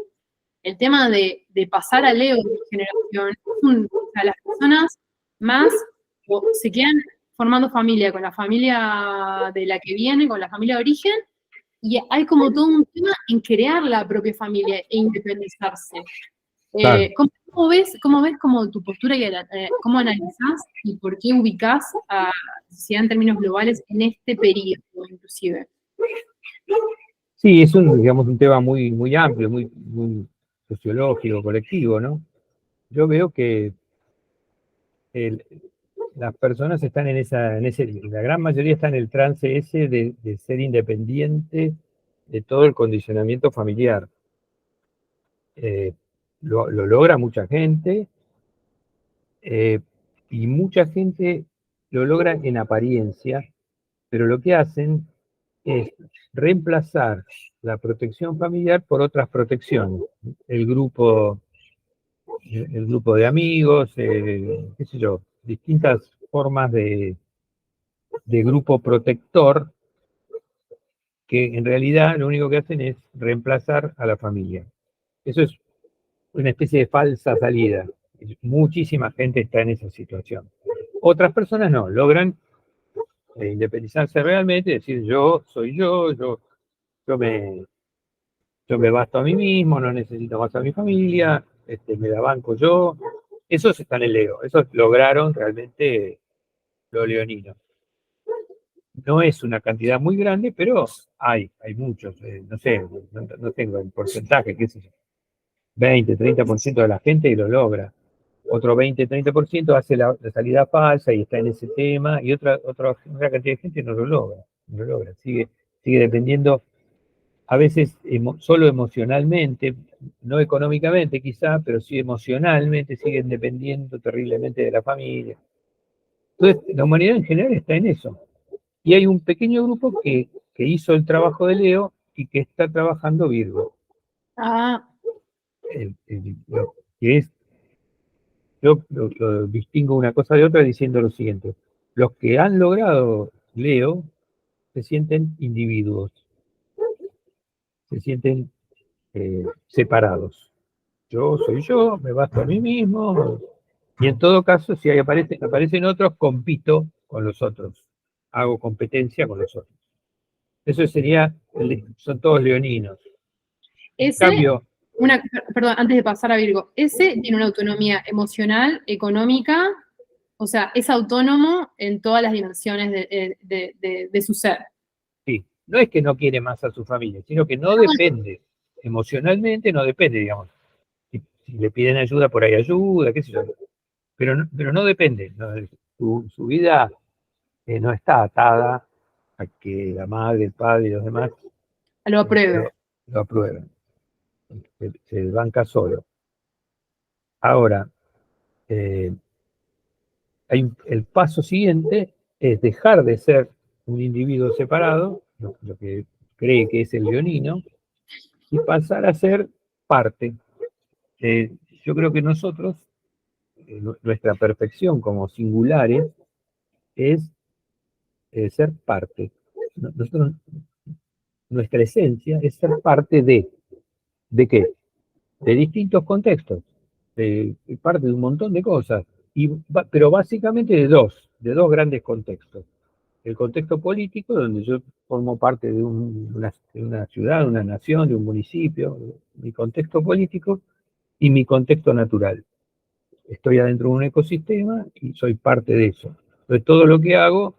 el tema de pasar a Leo de mi generación, o sea, las personas más se quedan formando familia con la familia de la que viene, con la familia de origen, y hay como todo un tema en crear la propia familia e independizarse. Claro. ¿Cómo ves como tu postura y cómo analizás y por qué ubicás a la sociedad en términos globales en este periodo, inclusive? Sí, es un tema muy amplio, muy sociológico, colectivo, ¿no? Yo veo que las personas están la gran mayoría está en el trance ese de ser independiente de todo el condicionamiento familiar. Lo logra mucha gente, y mucha gente lo logra en apariencia, pero lo que hacen es reemplazar la protección familiar por otras protecciones. El grupo, el grupo de amigos, qué sé yo, distintas formas de grupo protector que en realidad lo único que hacen es reemplazar a la familia. Eso es una especie de falsa salida. Muchísima gente está en esa situación. Otras personas no, logran independizarse realmente, decir yo soy yo me, yo me basto a mí mismo, no necesito más a mi familia, me la banco yo. Esos están en Leo, esos lograron realmente lo leonino. No es una cantidad muy grande, pero hay muchos, no sé, no tengo el porcentaje, qué sé yo, 20, 30% de la gente que lo logra. Otro 20, 30% hace la salida falsa y está en ese tema, y otra cantidad de gente no lo logra, sigue dependiendo, a veces solo emocionalmente, no económicamente quizá, pero sí emocionalmente, siguen dependiendo terriblemente de la familia. Entonces, la humanidad en general está en eso. Y hay un pequeño grupo que hizo el trabajo de Leo y que está trabajando Virgo. Ah, Que es, yo lo distingo una cosa de otra diciendo lo siguiente. Los que han logrado Leo se sienten individuos, se sienten separados. Yo soy yo, me basto a mí mismo, y en todo caso, si aparecen otros, compito con los otros, hago competencia con los otros. Eso sería, son todos leoninos. En ese, cambio, perdón, antes de pasar a Virgo, ese tiene una autonomía emocional, económica, o sea, es autónomo en todas las dimensiones de su ser. sí, no es que no quiere más a su familia, sino que no depende, emocionalmente no depende, digamos. Si le piden ayuda, por ahí ayuda, qué sé yo. Pero no depende, no, su vida no está atada a que la madre, el padre y los demás Lo apruebe. lo aprueben. Se banca solo. Ahora, eh, el paso siguiente es dejar de ser un individuo separado, lo que cree que es el leonino, y pasar a ser parte. Yo creo que nosotros, nuestra perfección como singulares, es ser parte. Nosotros, nuestra esencia es ser parte ¿de qué? De distintos contextos, parte de un montón de cosas, pero básicamente de dos grandes contextos. El contexto político, donde yo formo parte de una ciudad, de una nación, de un municipio, mi contexto político y mi contexto natural. Estoy adentro de un ecosistema y soy parte de eso. Entonces, todo lo que hago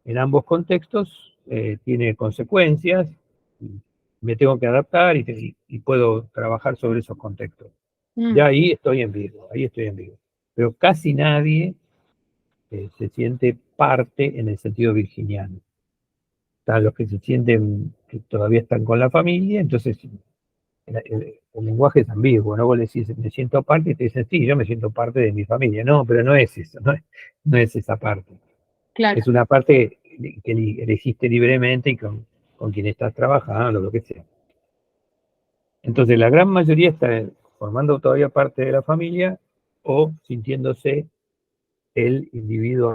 en ambos contextos tiene consecuencias, me tengo que adaptar y puedo trabajar sobre esos contextos. Ya ahí estoy en Virgo, ahí estoy en Virgo. Pero casi nadie se siente parte en el sentido virginiano. Están los que se sienten que todavía están con la familia, entonces el lenguaje es ambiguo, ¿no? Vos le decís, me siento parte, y te dicen, sí, yo me siento parte de mi familia. No, pero no es eso, no es esa parte. Claro. Es una parte que elegiste libremente y con quien estás trabajando, lo que sea. Entonces, la gran mayoría está formando todavía parte de la familia o sintiéndose el individuo